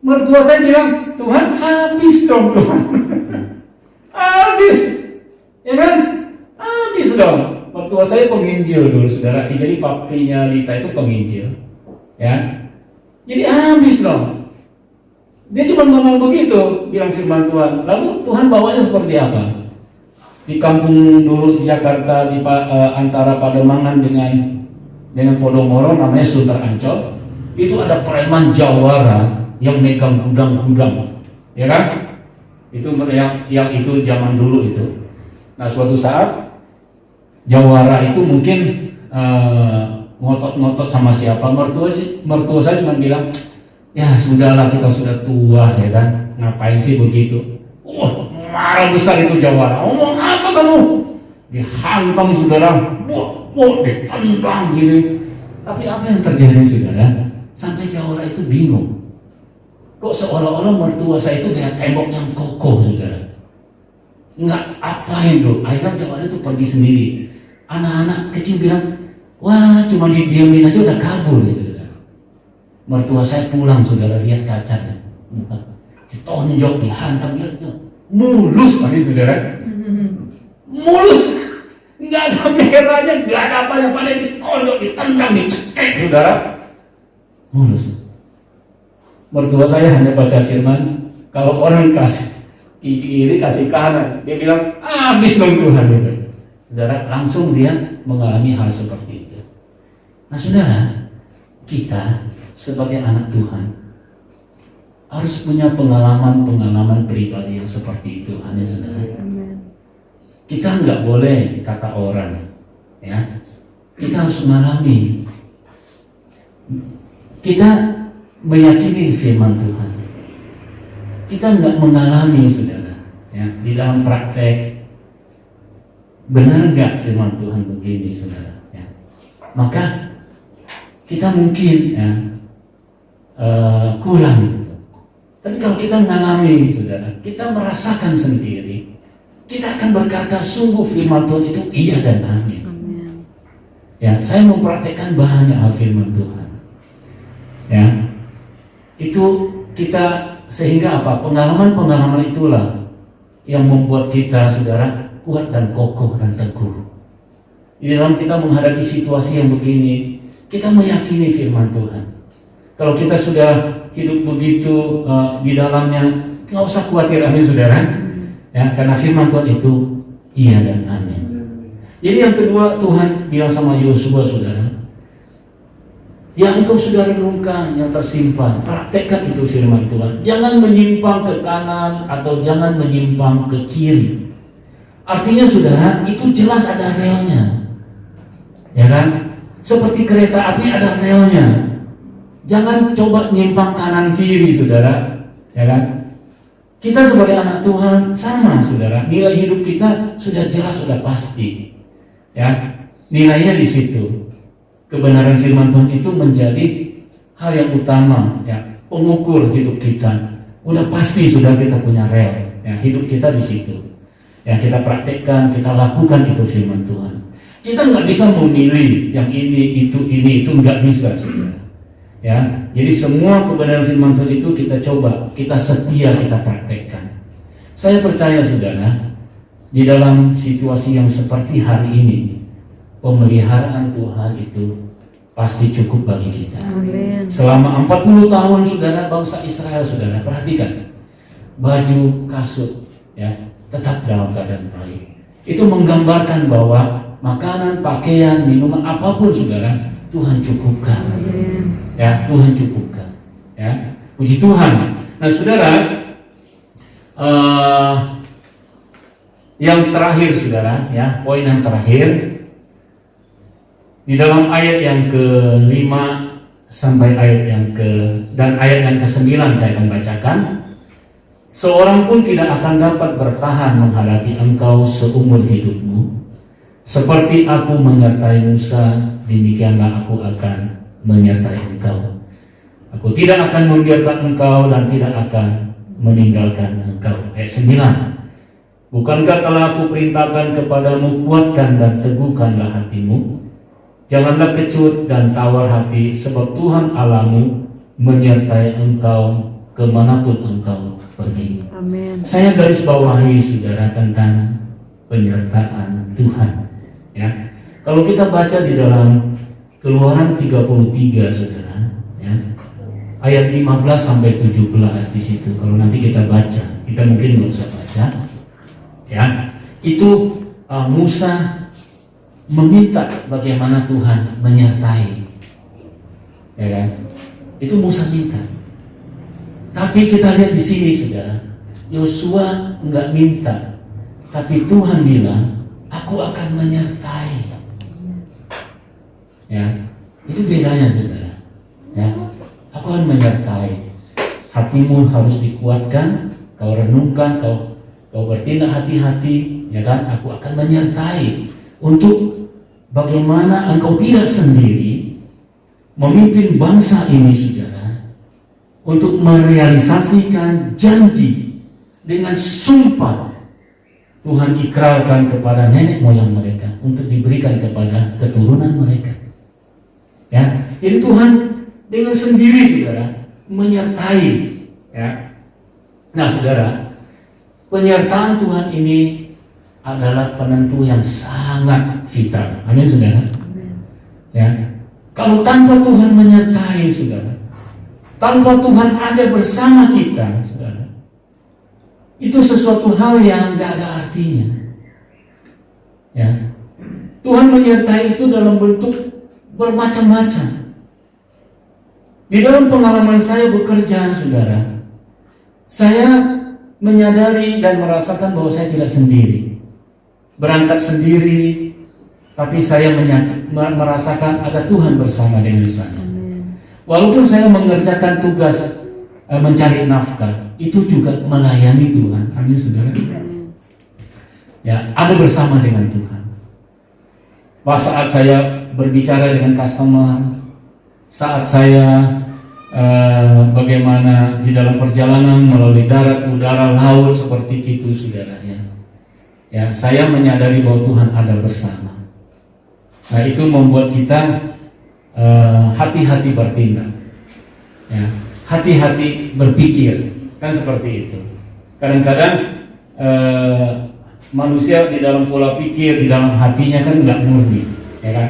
S3: Mertua saya bilang, Tuhan habis dong Tuhan. Habis, ya kan? Habis dong. Mertua saya penginjil dulu saudara. Jadi papinya Lita itu penginjil, ya. Jadi habis dong. Dia cuma ngomong begitu, bilang firman Tuhan. Lalu Tuhan bawanya seperti apa? Di kampung dulu di Jakarta, di antara Pademangan dengan Podomoro, namanya Sunter Ancol. Itu ada preman jawara yang megang gudang-gudang, ya kan? Itu yang itu zaman dulu itu. Nah suatu saat jawara itu mungkin ngotot-ngotot sama siapa, mertua saya cuma bilang, ya sudahlah kita sudah tua ya kan, ngapain sih begitu? Marah besar itu jawara. Ngomong apa kamu? Dihantam saudara, ditendang gini. Tapi apa yang terjadi saudara? Sampai jawara itu bingung. Kok seolah-olah mertua saya itu kayak tembok yang kokoh saudara. Nggak apain tuh. Akhirnya jawara itu pergi sendiri. Anak-anak kecil bilang, wah cuma didiamin aja udah kabur gitu saudara. Mertua saya pulang saudara, lihat kacanya, ditonjok, dihantam, mulus tadi saudara. Mulus, nggak ada merahnya, nggak ada apa-apa, pada ditonjok, ditendang, dicekek saudara. Mulus. Mertua saya hanya baca firman, kalau orang kasih kiri kasih kanan, dia bilang habis dong Tuhan gitu. Saudara, langsung dia mengalami hal seperti itu. Nah saudara, kita sebagai anak Tuhan harus punya pengalaman pribadi yang seperti itu, hanya saudara. Kita nggak boleh kata orang, ya. Kita harus mengalami. Kita meyakini firman Tuhan. Kita nggak mengalami saudara, ya, di dalam praktek. Benar nggak firman Tuhan begini saudara? Ya. Maka kita mungkin ya, kurang. Gitu. Tapi kalau kita mengalami saudara, kita merasakan sendiri, kita akan berkata sungguh firman Tuhan itu iya dan amin. Ya, saya mempraktekkan banyak hal firman Tuhan. Ya. Itu kita sehingga apa? Pengalaman-pengalaman itulah yang membuat kita saudara kuat dan kokoh dan teguh. Di dalam kita menghadapi situasi yang begini, kita meyakini firman Tuhan. Kalau kita sudah hidup begitu di dalamnya, nggak usah khawatir, amin saudara. Ya, karena firman Tuhan itu iya dan amin. Jadi yang kedua Tuhan bilang sama Yosua saudara, yang engkau sudah renungkan, yang tersimpan, praktekkan itu firman Tuhan. Jangan menyimpang ke kanan atau jangan menyimpang ke kiri. Artinya saudara, itu jelas ada relnya, ya kan? Seperti kereta api ada relnya. Jangan coba nyimpang kanan kiri saudara, ya kan? Kita sebagai anak Tuhan sama saudara. Nilai hidup kita sudah jelas, sudah pasti, ya. Nilainya di situ. Kebenaran firman Tuhan itu menjadi hal yang utama, ya, pengukur hidup kita. Udah pasti sudah kita punya rel, ya, hidup kita di situ. Ya, kita praktekkan, kita lakukan itu firman Tuhan. Kita nggak bisa memilih yang ini itu nggak bisa saudara. Ya, jadi semua kebenaran firman Tuhan itu kita coba, kita setia, kita praktekkan. Saya percaya saudara, di dalam situasi yang seperti hari ini, pemeliharaan Tuhan itu pasti cukup bagi kita.
S4: Amin.
S3: Selama 40 tahun saudara, bangsa Israel saudara, perhatikan baju kasut, ya, tetap dalam keadaan baik. Itu menggambarkan bahwa makanan, pakaian, minuman, apapun saudara, Tuhan cukupkan. Ya, Tuhan cukupkan. Ya, puji Tuhan. Nah, saudara, yang terakhir, saudara, ya, poin yang terakhir di dalam ayat yang ke-5 sampai ayat yang ke-9 saya akan bacakan. Seorang pun tidak akan dapat bertahan menghadapi engkau seumur hidupmu. Seperti aku menyertai Musa, demikianlah aku akan menyertai engkau. Aku tidak akan membiarkan engkau dan tidak akan meninggalkan engkau. Ayat 9. Bukankah telah aku perintahkan kepadamu, kuatkan dan teguhkanlah hatimu. Janganlah kecut dan tawar hati, sebab Tuhan Allahmu menyertai engkau kemanapun engkau pergi.
S4: Amin.
S3: Saya garis bawahi saudara tentang penyertaan Tuhan. Ya, kalau kita baca di dalam Keluaran 33 saudara, ya, ayat 15 sampai 17 di situ. Kalau nanti kita baca, kita mungkin nggak usah baca. Ya, itu Musa meminta bagaimana Tuhan menyertai. Ya kan? Itu Musa minta. Tapi kita lihat di sini saudara, Yosua enggak minta, tapi Tuhan bilang, aku akan menyertai. Ya, itu bedanya saudara. Ya, aku akan menyertai. Hatimu harus dikuatkan, kau renungkan, kau bertindak hati-hati, ya kan? Aku akan menyertai untuk bagaimana engkau tidak sendiri memimpin bangsa ini saudara. Untuk merealisasikan janji dengan sumpah Tuhan ikrarkan kepada nenek moyang mereka untuk diberikan kepada keturunan mereka. Ya, jadi Tuhan dengan sendiri saudara menyertai. Ya, nah saudara, penyertaan Tuhan ini adalah penentu yang sangat vital. Amin saudara. Ya, kalau tanpa Tuhan menyertai saudara, tanpa Tuhan ada bersama kita, saudara, itu sesuatu hal yang gak ada artinya. Ya, Tuhan menyertai itu dalam bentuk bermacam-macam. Di dalam pengalaman saya bekerja, saudara, saya menyadari dan merasakan bahwa saya tidak sendiri. Berangkat sendiri, tapi saya merasakan ada Tuhan bersama dengan saya. Walaupun saya mengerjakan tugas mencari nafkah, itu juga melayani Tuhan. Amin saudara. Ya, ada bersama dengan Tuhan. Saat saya berbicara dengan customer, saat saya bagaimana di dalam perjalanan melalui darat, udara, laut seperti itu saudara. Ya, saya menyadari bahwa Tuhan ada bersama. Nah, itu membuat kita hati-hati bertindak, ya, hati-hati berpikir, kan seperti itu. Kadang-kadang manusia di dalam pola pikir, di dalam hatinya kan nggak murni, ya kan.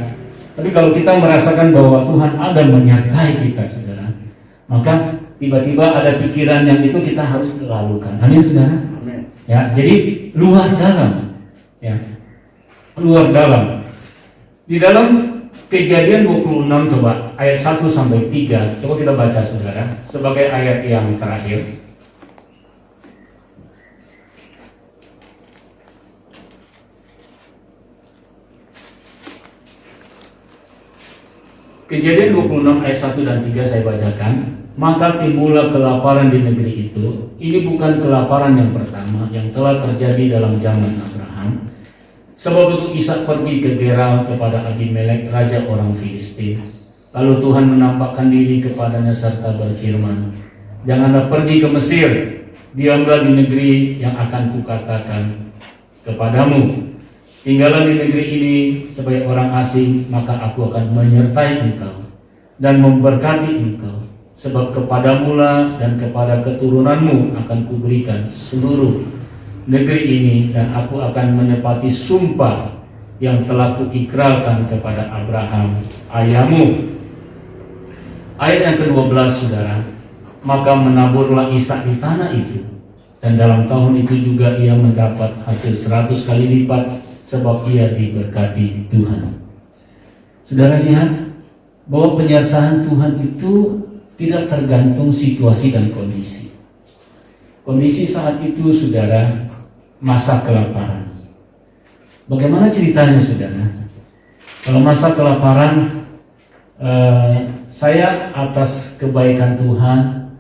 S3: Tapi kalau kita merasakan bahwa Tuhan ada menyertai kita, saudara, maka tiba-tiba ada pikiran yang itu kita harus lakukan. Amin, saudara. Ya, jadi luar dalam, ya, luar dalam. Di dalam Kejadian 26 coba ayat 1 sampai 3 coba kita baca saudara sebagai ayat yang terakhir. Kejadian 26 ayat 1 dan 3 saya bacakan. Maka timbullah kelaparan di negeri itu. Ini bukan kelaparan yang pertama yang telah terjadi dalam zaman Abraham. Sebab itu Ishak pergi ke Gerar kepada Abimelek, raja orang Filistin. Lalu Tuhan menampakkan diri kepadanya serta berfirman, janganlah pergi ke Mesir, diamlah di negeri yang akan kukatakan kepadamu. Tinggallah di negeri ini sebagai orang asing, maka aku akan menyertai engkau dan memberkati engkau. Sebab kepadamulah dan kepada keturunanmu akan kuberikan seluruh negeri ini, dan aku akan menepati sumpah yang telah kuikrarkan kepada Abraham ayahmu. Ayat yang ke-12 saudara, maka menaburlah Ishak di tanah itu Dan dalam tahun itu juga ia mendapat hasil 100 kali lipat sebab ia diberkati Tuhan. Saudara lihat bahwa penyertaan Tuhan itu tidak tergantung situasi dan kondisi. Kondisi saat itu saudara masa kelaparan. Bagaimana ceritanya saudara? Kalau masa kelaparan, saya atas kebaikan Tuhan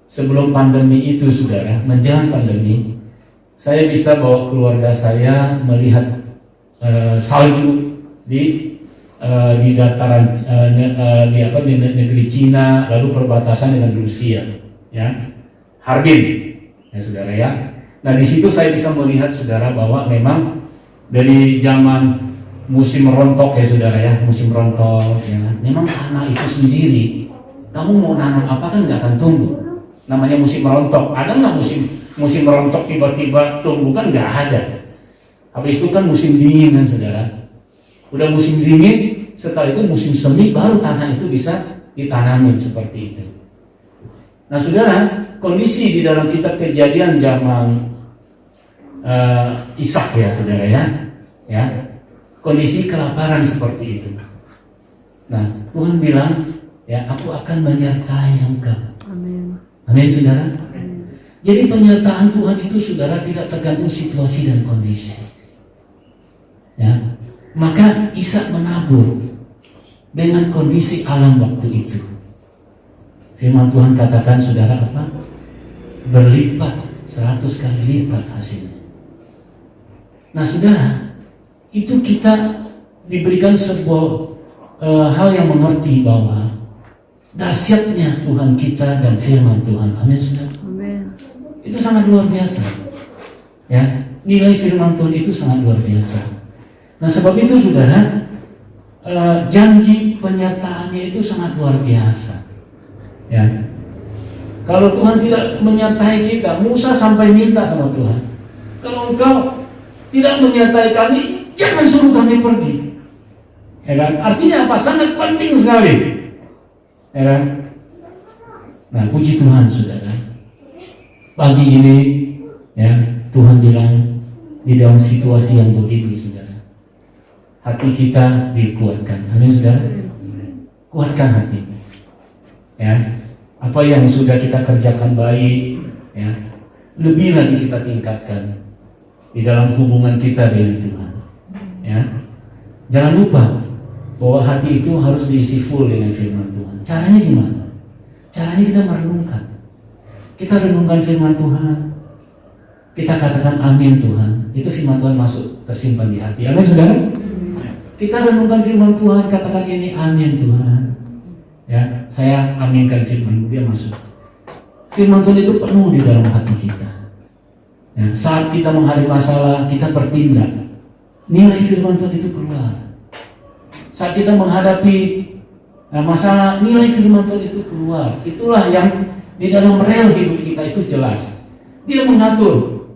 S3: sebelum pandemi itu saudara, menjelang pandemi, saya bisa bawa keluarga saya melihat salju di dataran di negeri Cina, lalu perbatasan dengan Rusia, ya, Harbin, ya saudara ya. Nah di situ saya bisa melihat saudara bahwa memang dari zaman musim rontok ya saudara ya, musim rontok ya, memang tanah itu sendiri, kamu mau nanam apa kan nggak akan tumbuh. Namanya musim rontok. Ada nggak musim rontok tiba-tiba tumbuh? Kan nggak ada. Habis itu kan musim dingin kan saudara. Udah musim dingin, setelah itu musim semi, baru tanah itu bisa ditanamin seperti itu. Nah saudara, kondisi di dalam kitab Kejadian zaman Ishak ya saudara ya, kondisi kelaparan seperti itu. Nah Tuhan bilang ya, aku akan menyertai engkau.
S4: Amin.
S3: Amin saudara. Jadi penyertaan Tuhan itu saudara tidak tergantung situasi dan kondisi. Ya, maka Ishak menabur dengan kondisi alam waktu itu. Firman Tuhan katakan saudara apa? Berlipat 100 kali lipat hasilnya. Nah saudara, itu kita diberikan sebuah hal yang mengerti bahwa dahsyatnya Tuhan kita dan firman Tuhan. Amin saudara.
S4: Amin.
S3: Itu sangat luar biasa. Ya, nilai firman Tuhan itu sangat luar biasa. Nah sebab itu saudara, janji penyertaannya itu sangat luar biasa. Ya, kalau Tuhan tidak menyertai kita, Musa sampai minta sama Tuhan, kalau engkau tidak menyertai kami, jangan suruh kami pergi. Ya kan? Artinya apa? Sangat penting sekali. Ya kan? Nah, puji Tuhan saudara. Pagi ini ya, Tuhan bilang di dalam situasi yang begini saudara, hati kita dikuatkan. Amin saudara. Kuatkan hati. Ya, apa yang sudah kita kerjakan baik, ya, lebih lagi kita tingkatkan di dalam hubungan kita dengan Tuhan. Ya, jangan lupa bahwa hati itu harus diisi full dengan firman Tuhan. Caranya gimana? Caranya kita merenungkan. Kita renungkan firman Tuhan. Kita katakan amin Tuhan. Itu firman Tuhan masuk, tersimpan di hati. Amin saudara. Kita renungkan firman Tuhan, katakan ini amin Tuhan. Ya, saya aminkan firman, dia masuk. Firman Tuhan itu penuh di dalam hati kita. Ya, saat kita menghadapi masalah, kita bertindak, nilai firman Tuhan itu keluar. Saat kita menghadapi masalah, nilai firman Tuhan itu keluar. Itulah yang di dalam rel hidup kita itu jelas. Dia mengatur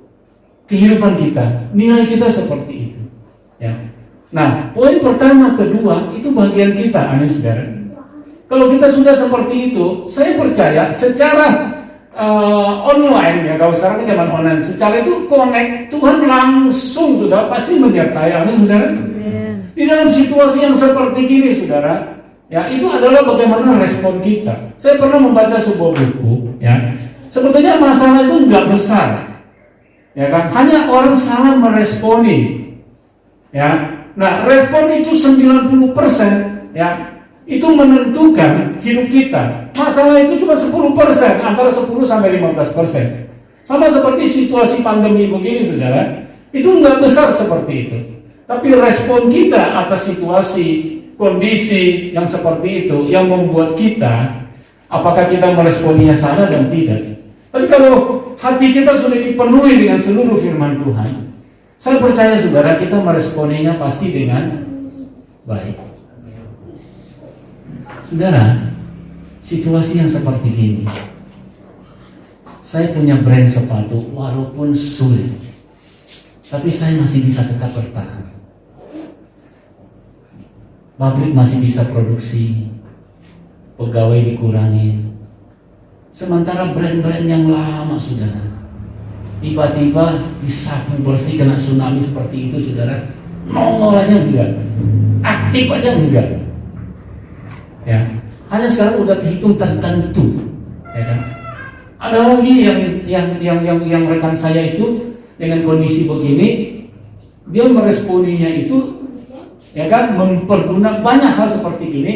S3: kehidupan kita, nilai kita seperti itu. Ya. Nah, poin pertama, kedua, itu bagian kita, amin saudara. Kalau kita sudah seperti itu, saya percaya secara online ya, kalau sekarang zaman online, secara itu connect, Tuhan langsung sudah pasti menyertai, amin saudara. Di dalam situasi yang seperti ini saudara, ya itu adalah bagaimana respon kita. Saya pernah membaca sebuah buku, ya sebetulnya masalah itu nggak besar, ya kan, hanya orang salah meresponi, ya. Nah respon itu 90%, ya itu menentukan hidup kita. Masalah itu cuma 10%, antara 10 sampai 15%. Sama seperti situasi pandemi begini saudara, itu nggak besar seperti itu. Tapi respon kita atas situasi, kondisi yang seperti itu, yang membuat kita, apakah kita meresponinya salah dan tidak. Tapi kalau hati kita sudah dipenuhi dengan seluruh firman Tuhan, saya percaya saudara, kita meresponinya pasti dengan baik. Saudara, situasi yang seperti ini, saya punya brand sepatu, walaupun sulit, tapi saya masih bisa tetap bertahan. Pabrik masih bisa produksi, pegawai dikurangi. Sementara brand-brand yang lama saudara, tiba-tiba disapu bersih kena tsunami seperti itu, saudara, nongol aja enggak, aktif aja enggak, ya. Hanya sekarang udah kehitung tertentu, ya kan. Ada lagi yang rekan saya itu dengan kondisi begini, dia meresponinya itu, ya kan, mempergunakan banyak hal seperti gini,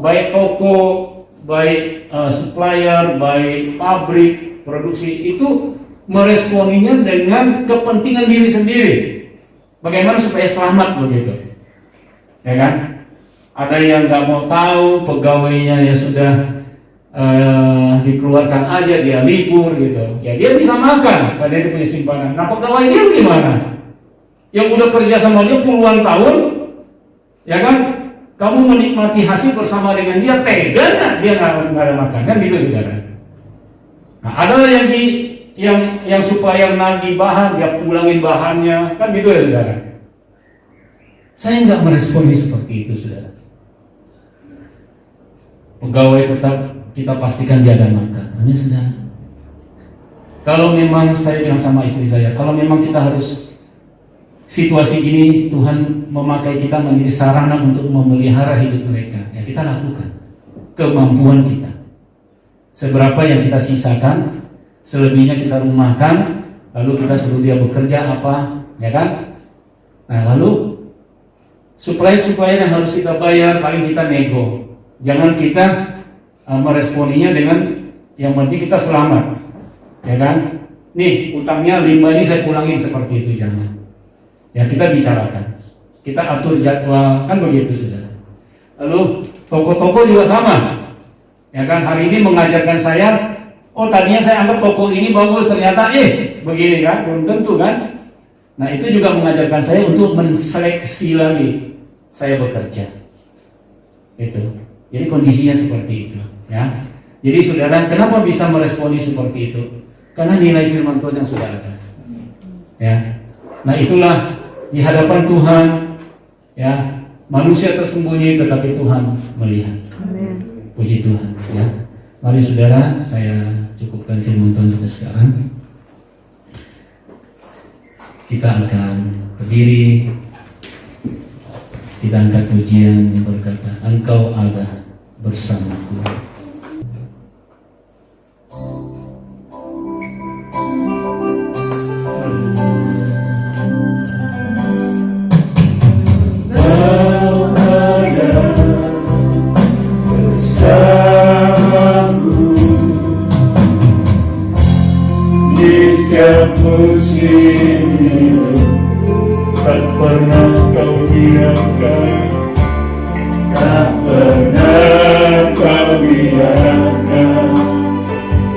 S3: baik toko, baik supplier, baik pabrik produksi itu meresponinya dengan kepentingan diri sendiri. Bagaimana supaya selamat begitu, ya kan? Ada yang nggak mau tahu, pegawainya ya sudah dikeluarkan aja, dia libur gitu. Ya dia bisa makan karena dia punya simpanan. Nah pegawai dia gimana? Yang udah kerja sama dia puluhan tahun, ya kan? Kamu menikmati hasil bersama dengan dia, tega nggak dia nggak ada makan, kan gitu, saudara. Nah ada yang supplier nagih bahan, dia pulangin bahannya, kan gitu ya, saudara. Saya nggak meresponi seperti itu, saudara. Pegawai tetap kita pastikan dia ada makan, hanya saudara. Kalau memang saya bilang sama istri saya, kalau memang kita harus situasi gini, Tuhan memakai kita menjadi sarana untuk memelihara hidup mereka, ya kita lakukan kemampuan kita. Seberapa yang kita sisakan, selebihnya kita rumahkan, lalu kita suruh dia bekerja apa, ya kan? Nah lalu supplier yang harus kita bayar, paling kita nego. Jangan kita meresponinya dengan yang penting kita selamat, ya kan? Nih utangnya 5 ini saya pulangin, seperti itu jangan. Ya kita bicarakan, kita atur jadwal, kan begitu, saudara. Lalu toko-toko juga sama, ya kan? Hari ini mengajarkan saya, oh tadinya saya anggap toko ini bagus, ternyata begini kan, belum tentu kan. Nah itu juga mengajarkan saya untuk menseleksi lagi saya bekerja. Itu. Jadi kondisinya seperti itu, ya. Jadi saudara, kenapa bisa meresponi seperti itu? Karena nilai firman Tuhan yang sudah ada. Ya. Nah itulah di hadapan Tuhan, ya, manusia tersembunyi tetapi Tuhan melihat. Puji Tuhan, ya. Mari saudara, saya cukupkan firman Tuhan sampai sekarang. Kita akan berdiri, kita angkat pujian yang berkata, Engkau ada bersamaku.
S4: Musim hidup tak pernah kau biarkan, tak pernah kau biarkan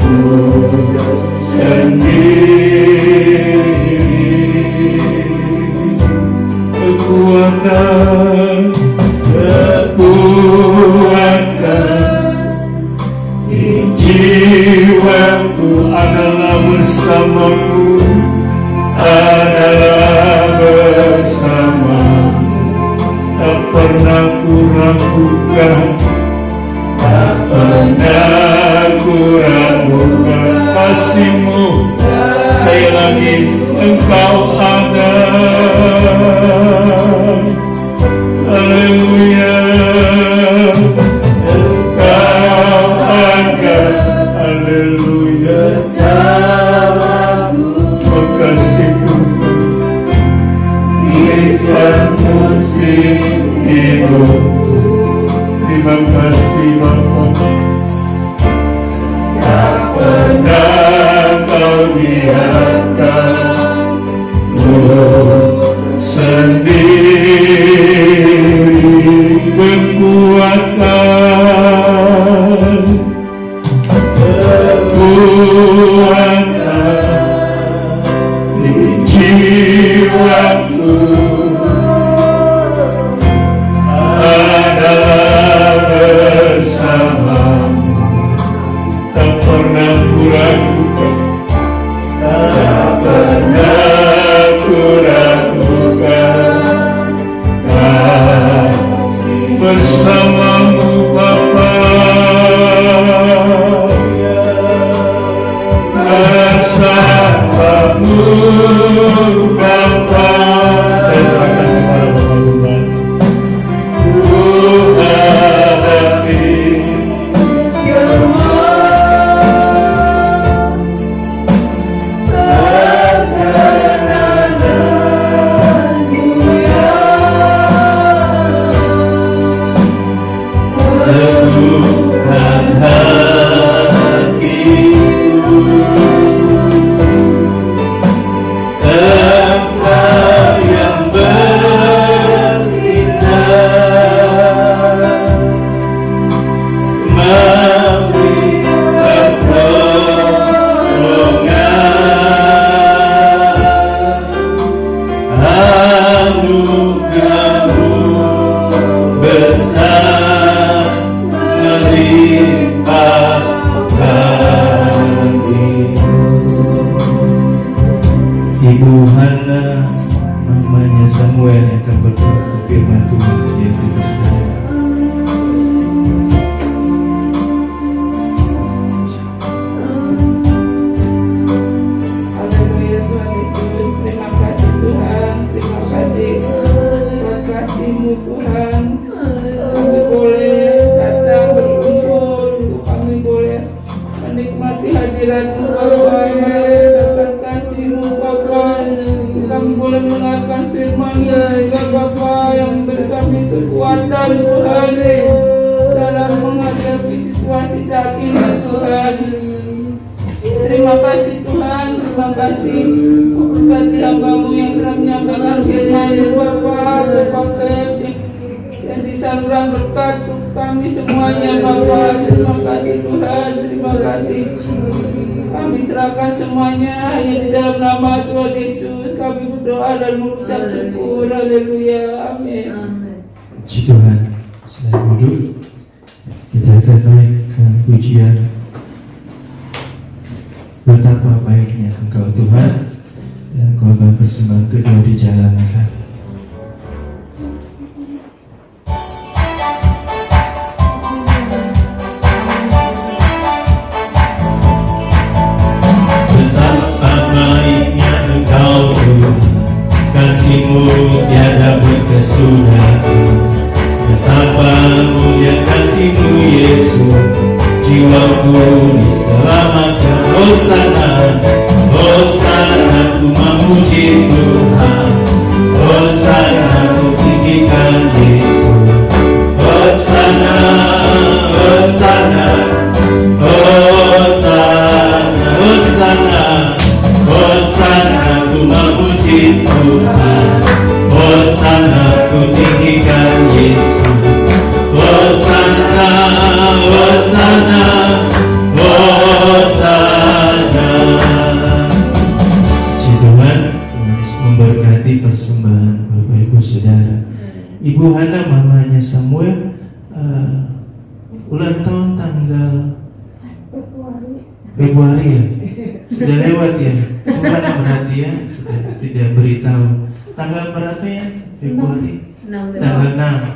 S4: untuk sendiri. Kekuatan di jiwaku adalah bersamaku, adalah bersamamu. Tak pernah ku ragukan, tak pernah ku ragukan kasih-Mu. Sekali lagi, Engkau ada. Haleluya. Engkau ada. Haleluya. Kasihku Yesus musim hidup. Terima kasih Bapa. Tak pernah kau biarkan
S2: situasi saat ini Tuhan. Terima kasih Tuhan, terima kasih berkati hamba-Mu yang telah menyampaikan firman Bapa, dan di saluran berkat kami semuanya Bapa. Terima kasih Tuhan, terima kasih. Kami serahkan semuanya hanya di dalam nama Tuhan Yesus. Kami berdoa dan mengucap syukur. Haleluya, amin.
S5: Puji Tuhan. Selain duduk, kita akan naikkan pujian. Betapa baiknya Engkau Tuhan, dan korban persembahan kedua dijalankan.
S4: Betapa baiknya Engkau Tuhan, kasih-Mu tiada berkesudahan. Betapa mulia kasih-Mu Yesus, jiwaku diselamatkan. Hosana, Hosana, ku memuji Tuhan. Hosana, ku tinggikan Yesus. Hosana, Hosana, Hosana, Hosana, Hosana, ku memuji Tuhan. Hosana, ku tinggikan Yesus. Hosana, Hosana, Hosana.
S5: Puji Tuhan, Tuhan Yesus memberkati persembahan Bapak Ibu Saudara. Ibu Hana mamanya Samuel ulang tahun tanggal Februari ya. Sudah lewat ya. Cuma berarti ya tidak beritahu. Tanggal berapa ya? Februari. Tanggal 6.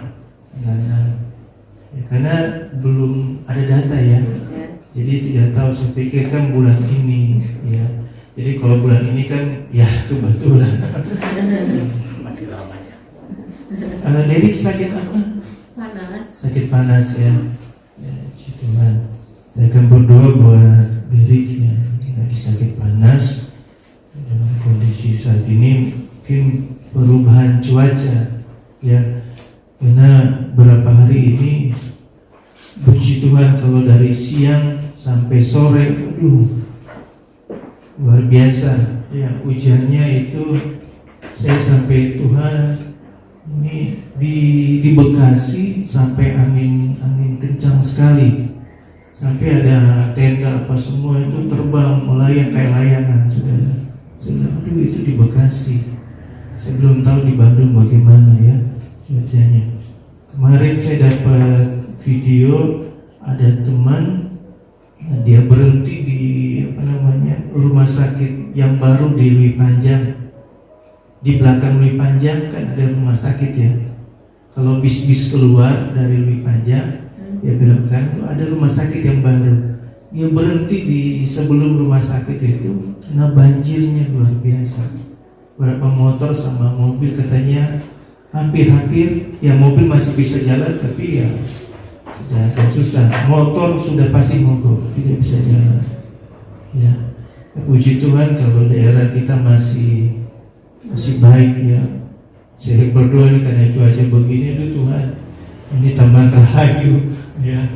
S5: Ya, karena belum ada data ya. Jadi tidak tahu, saya pikir kan bulan ini ya. Jadi kalau bulan ini kan ya kebetulan.
S3: Masih lama ya.
S5: Derik sakit apa? Sakit panas ya. Ya, puji Tuhan. Saya akan berdoa buat Derik yang lagi sakit panas. Dalam kondisi saat ini mungkin perubahan cuaca ya. Karena beberapa hari ini puji Tuhan kalau dari siang sampai sore, aduh luar biasa ya hujannya itu. Saya sampai Tuhan ini di Bekasi sampai angin kencang sekali, sampai ada tenda apa semua itu terbang mulai yang kayak layangan. Saudara, aduh itu di Bekasi. Saya belum tahu di Bandung bagaimana ya cuacanya. Kemarin saya dapat video ada teman, dia berhenti di rumah sakit yang baru di Lui Panjang. Di belakang Lui Panjang kan ada rumah sakit ya. Kalau bis-bis keluar dari Lui Panjang, ya belok kan itu ada rumah sakit yang baru. Dia berhenti di sebelum rumah sakit itu karena banjirnya luar biasa. Beberapa motor sama mobil katanya hampir ya, mobil masih bisa jalan tapi ya sudah agak susah. Motor sudah pasti mogok, tidak bisa jalan. Ya, puji Tuhan kalau daerah kita masih baik ya. Saya berdoa nih karena cuaca begini tuh Tuhan, ini Taman Rahayu ya.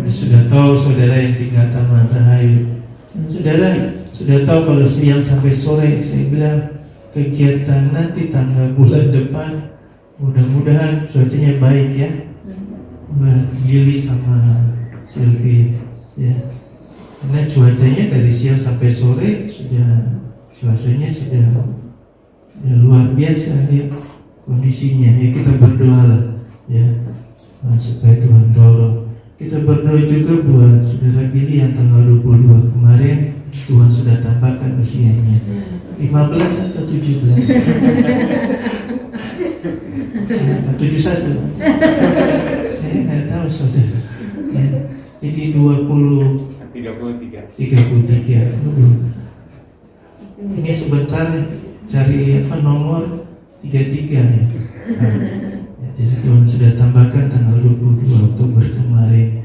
S5: Sudah tahu saudara yang tinggal Taman Rahayu, saudara sudah tahu kalau siang sampai sore saya bilang kegiatan nanti tanggal bulan depan mudah-mudahan cuacanya baik ya. Gili sama Sylvie ya. Karena cuacanya dari siang sampai sore cuacanya sudah luar biasa ya kondisinya. Ya kita berdoa lah ya supaya Tuhan tolong. Kita berdoa juga buat saudara Billy yang tanggal 22 kemarin Tuhan sudah tambahkan usianya 15 atau 17 71 saya nggak tahu saudara ya. Jadi 33 ini sebentar cari nomor 33 ya. Jadi Tuhan sudah tambahkan tanggal 22 Oktober kemarin.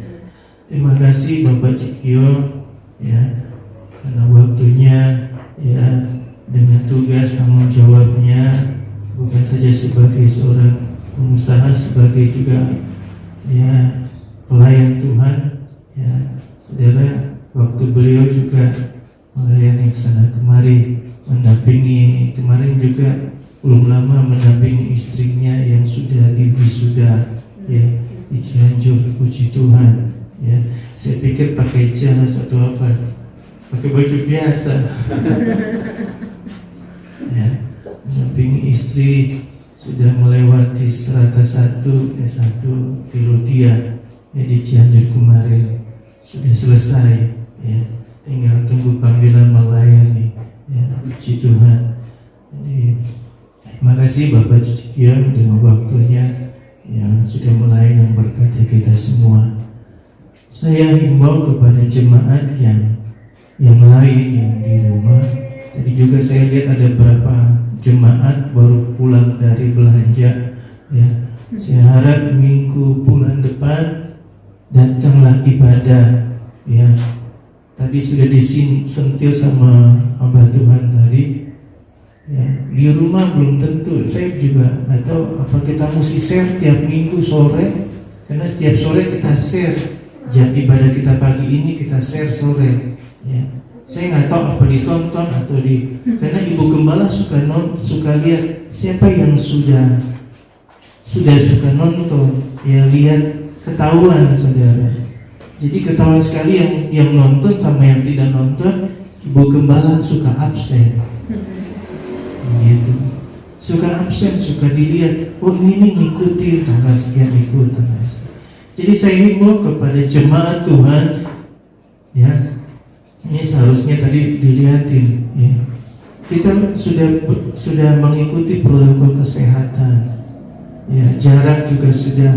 S5: Terima kasih Bapak Cikio ya, karena waktunya ya dengan tugas tanggung jawabnya bukan saja sebagai seorang pengusaha, sebagai juga ya pelayan Tuhan ya, beliau juga melayani sana kemari, mendampingi, kemarin juga belum lama mendampingi istrinya yang sudah diwisuda ya di Cianjur, puji Tuhan ya. Saya pikir pakai jas atau apa, pakai baju biasa ya, mendampingi istri, sudah melewati strata 1, S1, Tilutia ya di Cianjur kemarin, sudah selesai ya, tinggal tunggu panggilan melayani ya, puji Tuhan. Jadi terima kasih Bapak Cikiang dengan waktunya yang sudah melayani memberkati kita semua. Saya himbau kepada jemaat yang lain yang di rumah. Tadi juga saya lihat ada beberapa jemaat baru pulang dari belanja ya. Saya harap minggu bulan depan datanglah ibadah ya. Tadi sudah disentil sama hamba Tuhan tadi ya, di rumah belum tentu. Saya juga atau apa kita mesti share tiap minggu sore, karena setiap sore kita share jam ibadah kita pagi ini, kita share sore ya. Saya nggak tahu apa ditonton atau karena ibu gembala suka lihat siapa yang sudah suka nonton ya, lihat ketahuan saudara. Jadi ketahuan sekali yang nonton sama yang tidak nonton. Ibu gembala suka absen gitu, suka absen, suka dilihat, oh ini ngikuti tanggal sekian, ikut tanggal sekian. Jadi saya himbau kepada jemaat Tuhan ya, ini seharusnya tadi dilihatin ya, kita sudah mengikuti protokol kesehatan ya, jarak juga sudah.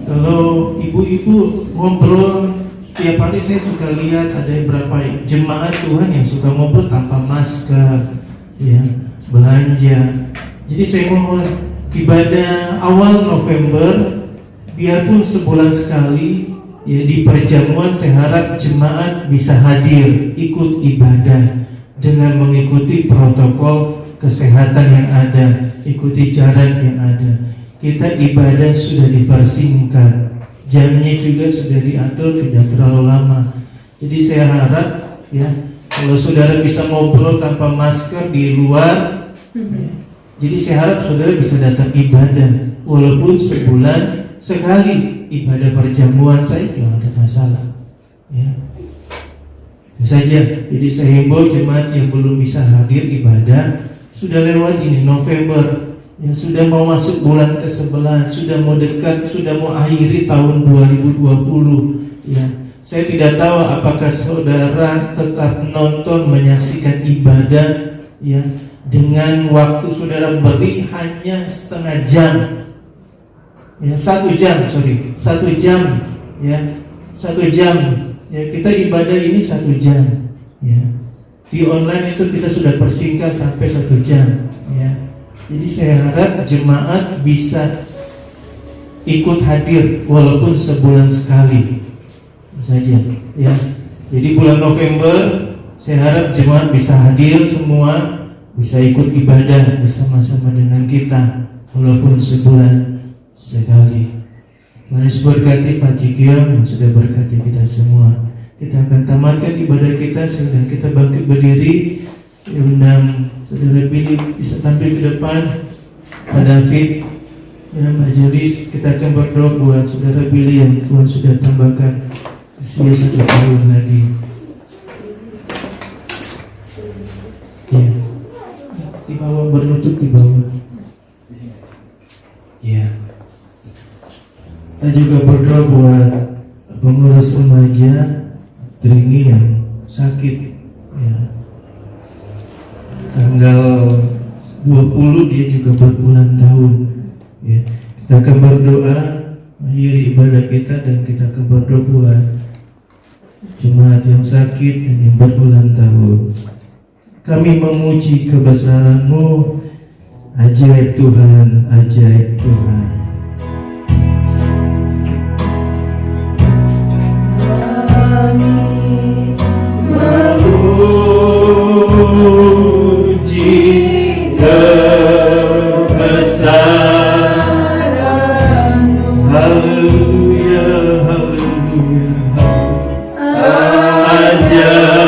S5: Kalau ibu-ibu ngobrol setiap hari, saya suka lihat ada beberapa jemaat Tuhan yang suka ngobrol tanpa masker ya, belanja. Jadi saya mohon ibadah awal November biarpun sebulan sekali ya, di perjamuan saya harap jemaat bisa hadir ikut ibadah dengan mengikuti protokol kesehatan yang ada, ikuti jarak yang ada. Kita ibadah sudah dipersingkat, jamnya juga sudah diatur, tidak terlalu lama. Jadi saya harap ya, kalau saudara bisa ngobrol tanpa masker di luar ya, jadi saya harap saudara bisa datang ibadah walaupun sebulan sekali ibadah perjamuan, saya tidak ada masalah ya. Itu saja. Jadi saya himbau jemaat yang belum bisa hadir ibadah, sudah lewat ini November ya, sudah mau masuk bulan ke-11, sudah mau dekat, sudah mau akhiri tahun 2020 ya. Saya tidak tahu apakah saudara tetap nonton menyaksikan ibadah ya, dengan waktu saudara beri hanya setengah jam ya, 1 jam ya, 1 jam ya, kita ibadah ini 1 jam ya. Di online itu kita sudah persingkat sampai 1 jam ya. Jadi saya harap jemaat bisa ikut hadir walaupun sebulan sekali saja ya. Jadi bulan November saya harap jemaat bisa hadir semua, bisa ikut ibadah bersama-sama dengan kita walaupun sebulan sekali. Mari berkati Pak Cikiang yang sudah berkati kita semua. Kita akan tamatkan ibadah kita sedang kita bangkit berdiri. Saya undang saudara Billy bisa tampil ke depan, Pak David ya, majelis. Kita akan berdoa buat saudara Billy yang Tuhan sudah tambahkan usia 1 tahun lagi ya. Di bawah, berlutut di bawah ya. Kita juga berdoa buat pengurus remaja Trini yang sakit ya, tanggal 20 dia juga berulang tahun ya. Kita akan berdoa mengakhiri ibadah kita, dan kita akan berdoa buat jemaat yang sakit dan yang berulang tahun. Kami memuji kebesaran-Mu, ajaib Tuhan, ajaib Tuhan.
S4: Memuji kebesaran-Mu, haleluya, haleluya, haleluya.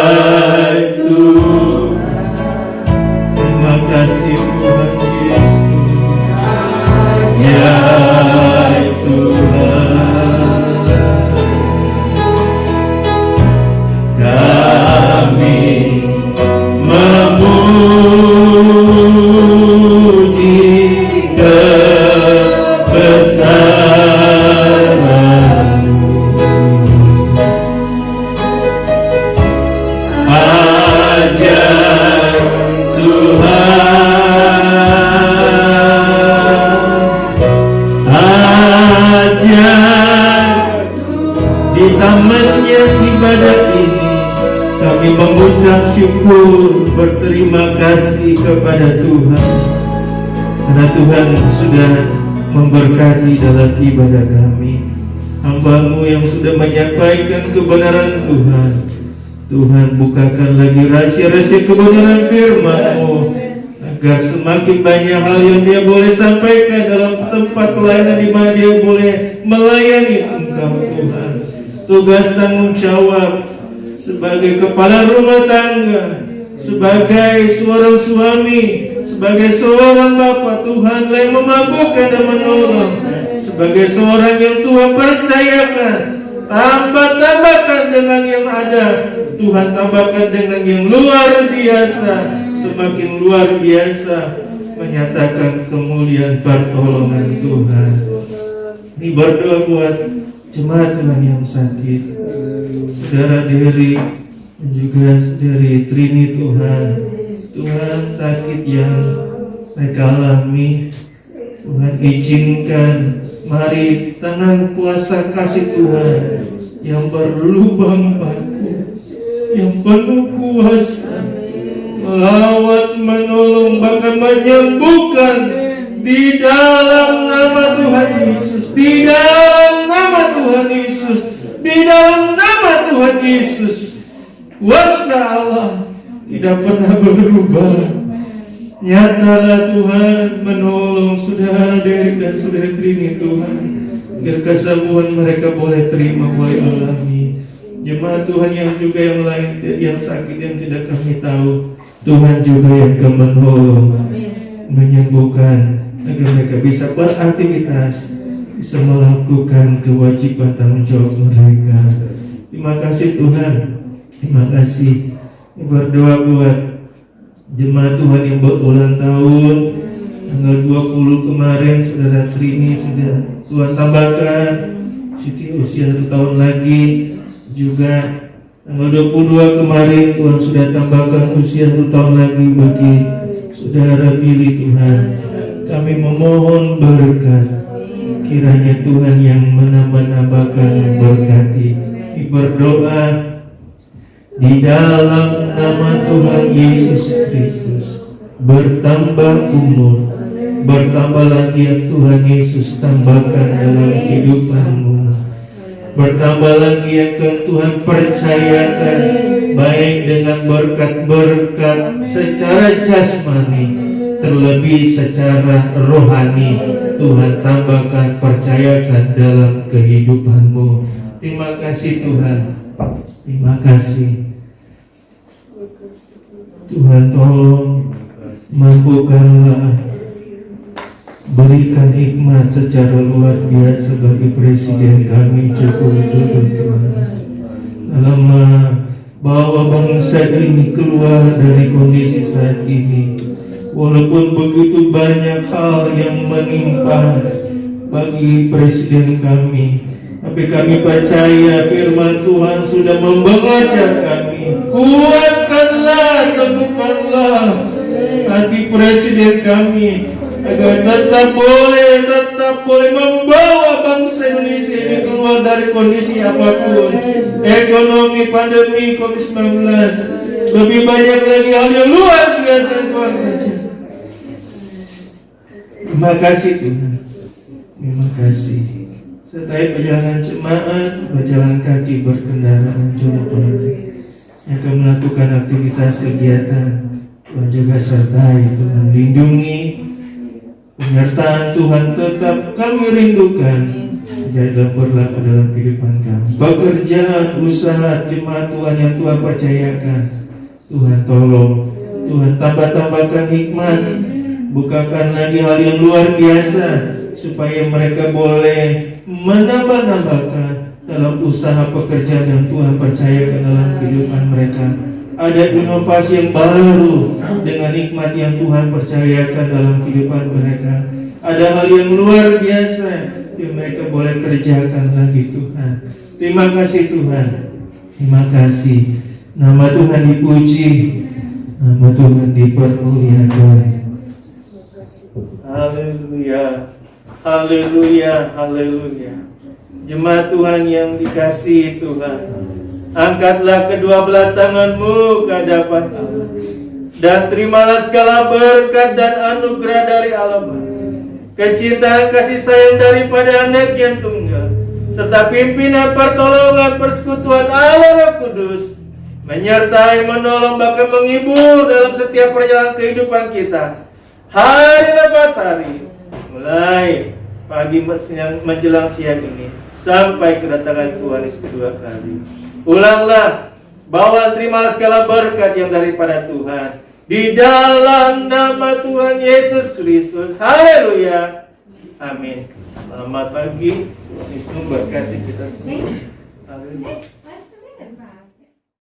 S5: ibadat ini, kami mengucap syukur, berterima kasih kepada Tuhan, karena Tuhan sudah memberkati dalam ibadah kami. Hamba-Mu yang sudah menyampaikan kebenaran Tuhan, Tuhan bukakan lagi rahasia-rahasia kebenaran firman-Mu, agar semakin banyak hal yang dia boleh sampaikan dalam tempat pelayanan di mana dia boleh melayani Engkau Tuhan. Tugas tanggung jawab sebagai kepala rumah tangga, sebagai seorang suami, sebagai seorang bapa, Tuhan yang memampukan dan menolong. Sebagai seorang yang Tuhan percayakan, tambahkan dengan yang ada, Tuhan tambahkan dengan yang luar biasa, semakin luar biasa menyatakan kemuliaan pertolongan Tuhan. Ini berdoa buat jemaat Tuhan yang sakit, saudara Dery dan juga dari Trini Tuhan. Tuhan sakit yang mereka alami, Tuhan izinkan, mari tangan kuasa kasih Tuhan yang berlubang batu, yang penuh kuasa, melawat, menolong, bahkan menyembuhkan di dalam nama Tuhan Yesus, di dalam nama Tuhan Yesus, di dalam nama Tuhan Yesus. Kuasa Allah tidak pernah berubah. Nyatalah Tuhan menolong saudara Dery dan saudara Trini Tuhan, agar kesembuhan mereka boleh terima, boleh alami. Jemaat Tuhan yang juga yang lain yang sakit yang tidak kami tahu, Tuhan juga yang akan menolong, menyembuhkan, agar mereka bisa beraktivitas, bisa melakukan kewajiban tanggung jawab mereka. Terima kasih Tuhan, terima kasih. Berdoa buat jemaat Tuhan yang berulang tahun, tanggal 20 kemarin saudara Trini sudah Tuhan tambahkan Siti usia 1 tahun lagi. Juga tanggal 22 kemarin Tuhan sudah tambahkan usia 1 tahun lagi bagi saudara Billy. Tuhan, kami memohon berkat, kiranya Tuhan yang menambah-nambahkan, memberkati. Berdoa di dalam nama Tuhan Yesus Kristus, bertambah umur, bertambah lagi ya Tuhan Yesus, tambahkan dalam kehidupanmu, bertambah lagi yang Tuhan percayakan, baik dengan berkat-berkat secara jasmani, terlebih secara rohani. Tuhan tambahkan, percayakan dalam kehidupanmu. Terima kasih Tuhan, terima kasih Tuhan. Tolong mampukanlah, berikan hikmat secara luar biasa bagi Presiden kami Joko Widodo Tuhan, dalam membawa bangsa ini keluar dari kondisi saat ini. Walaupun begitu banyak hal yang menimpa bagi Presiden kami, tapi kami percaya firman Tuhan sudah membaca kami. Kuatkanlah, teguhkanlah hati Presiden kami, agar tetap boleh membawa bangsa Indonesia ini keluar dari kondisi apapun, ekonomi, pandemi, COVID-19, lebih banyak lagi hal yang luar biasa yang Tuhan kerja. Terima kasih Tuhan, terima kasih. Sertai perjalanan jemaat, berjalan kaki, berkendara, menjauh politik yang akan melakukan aktivitas kegiatan, Tuhan juga sertai, Tuhan lindungi. Penyertaan Tuhan tetap kami rindukan, jadi berlaku dalam kehidupan kami. Pekerjaan, usaha, jemaat Tuhan yang Tuhan percayakan, Tuhan tolong, Tuhan tambahkan hikmat, bukakan lagi hal yang luar biasa, supaya mereka boleh menambah-nambahkan dalam usaha pekerjaan yang Tuhan percayakan dalam kehidupan mereka. Ada inovasi yang baru dengan hikmat yang Tuhan percayakan dalam kehidupan mereka. Ada hal yang luar biasa yang mereka boleh kerjakan lagi Tuhan. Terima kasih Tuhan, terima kasih. Nama Tuhan dipuji, nama Tuhan dipermuliakan. Haleluya, haleluya, haleluya. Jemaat Tuhan yang dikasihi Tuhan, Angkatlah kedua belah tanganmu ke hadapan Allah, dan terimalah segala berkat dan anugerah dari Allah Bapa, kecintaan kasih sayang daripada Anak yang tunggal, serta pimpinan pertolongan persekutuan Allah Roh Kudus, menyertai, menolong, bahkan menghibur dalam setiap perjalanan kehidupan kita, hari lepas hari, mulai pagi menjelang siang ini sampai kedatangan Tuhan Yesus kedua kali. Ulanglah, bawa terimalah segala berkat yang daripada Tuhan, di dalam nama Tuhan Yesus Kristus. Haleluya. Amin. Selamat pagi. Tuhan Yesus memberkati kita semua. Haleluya.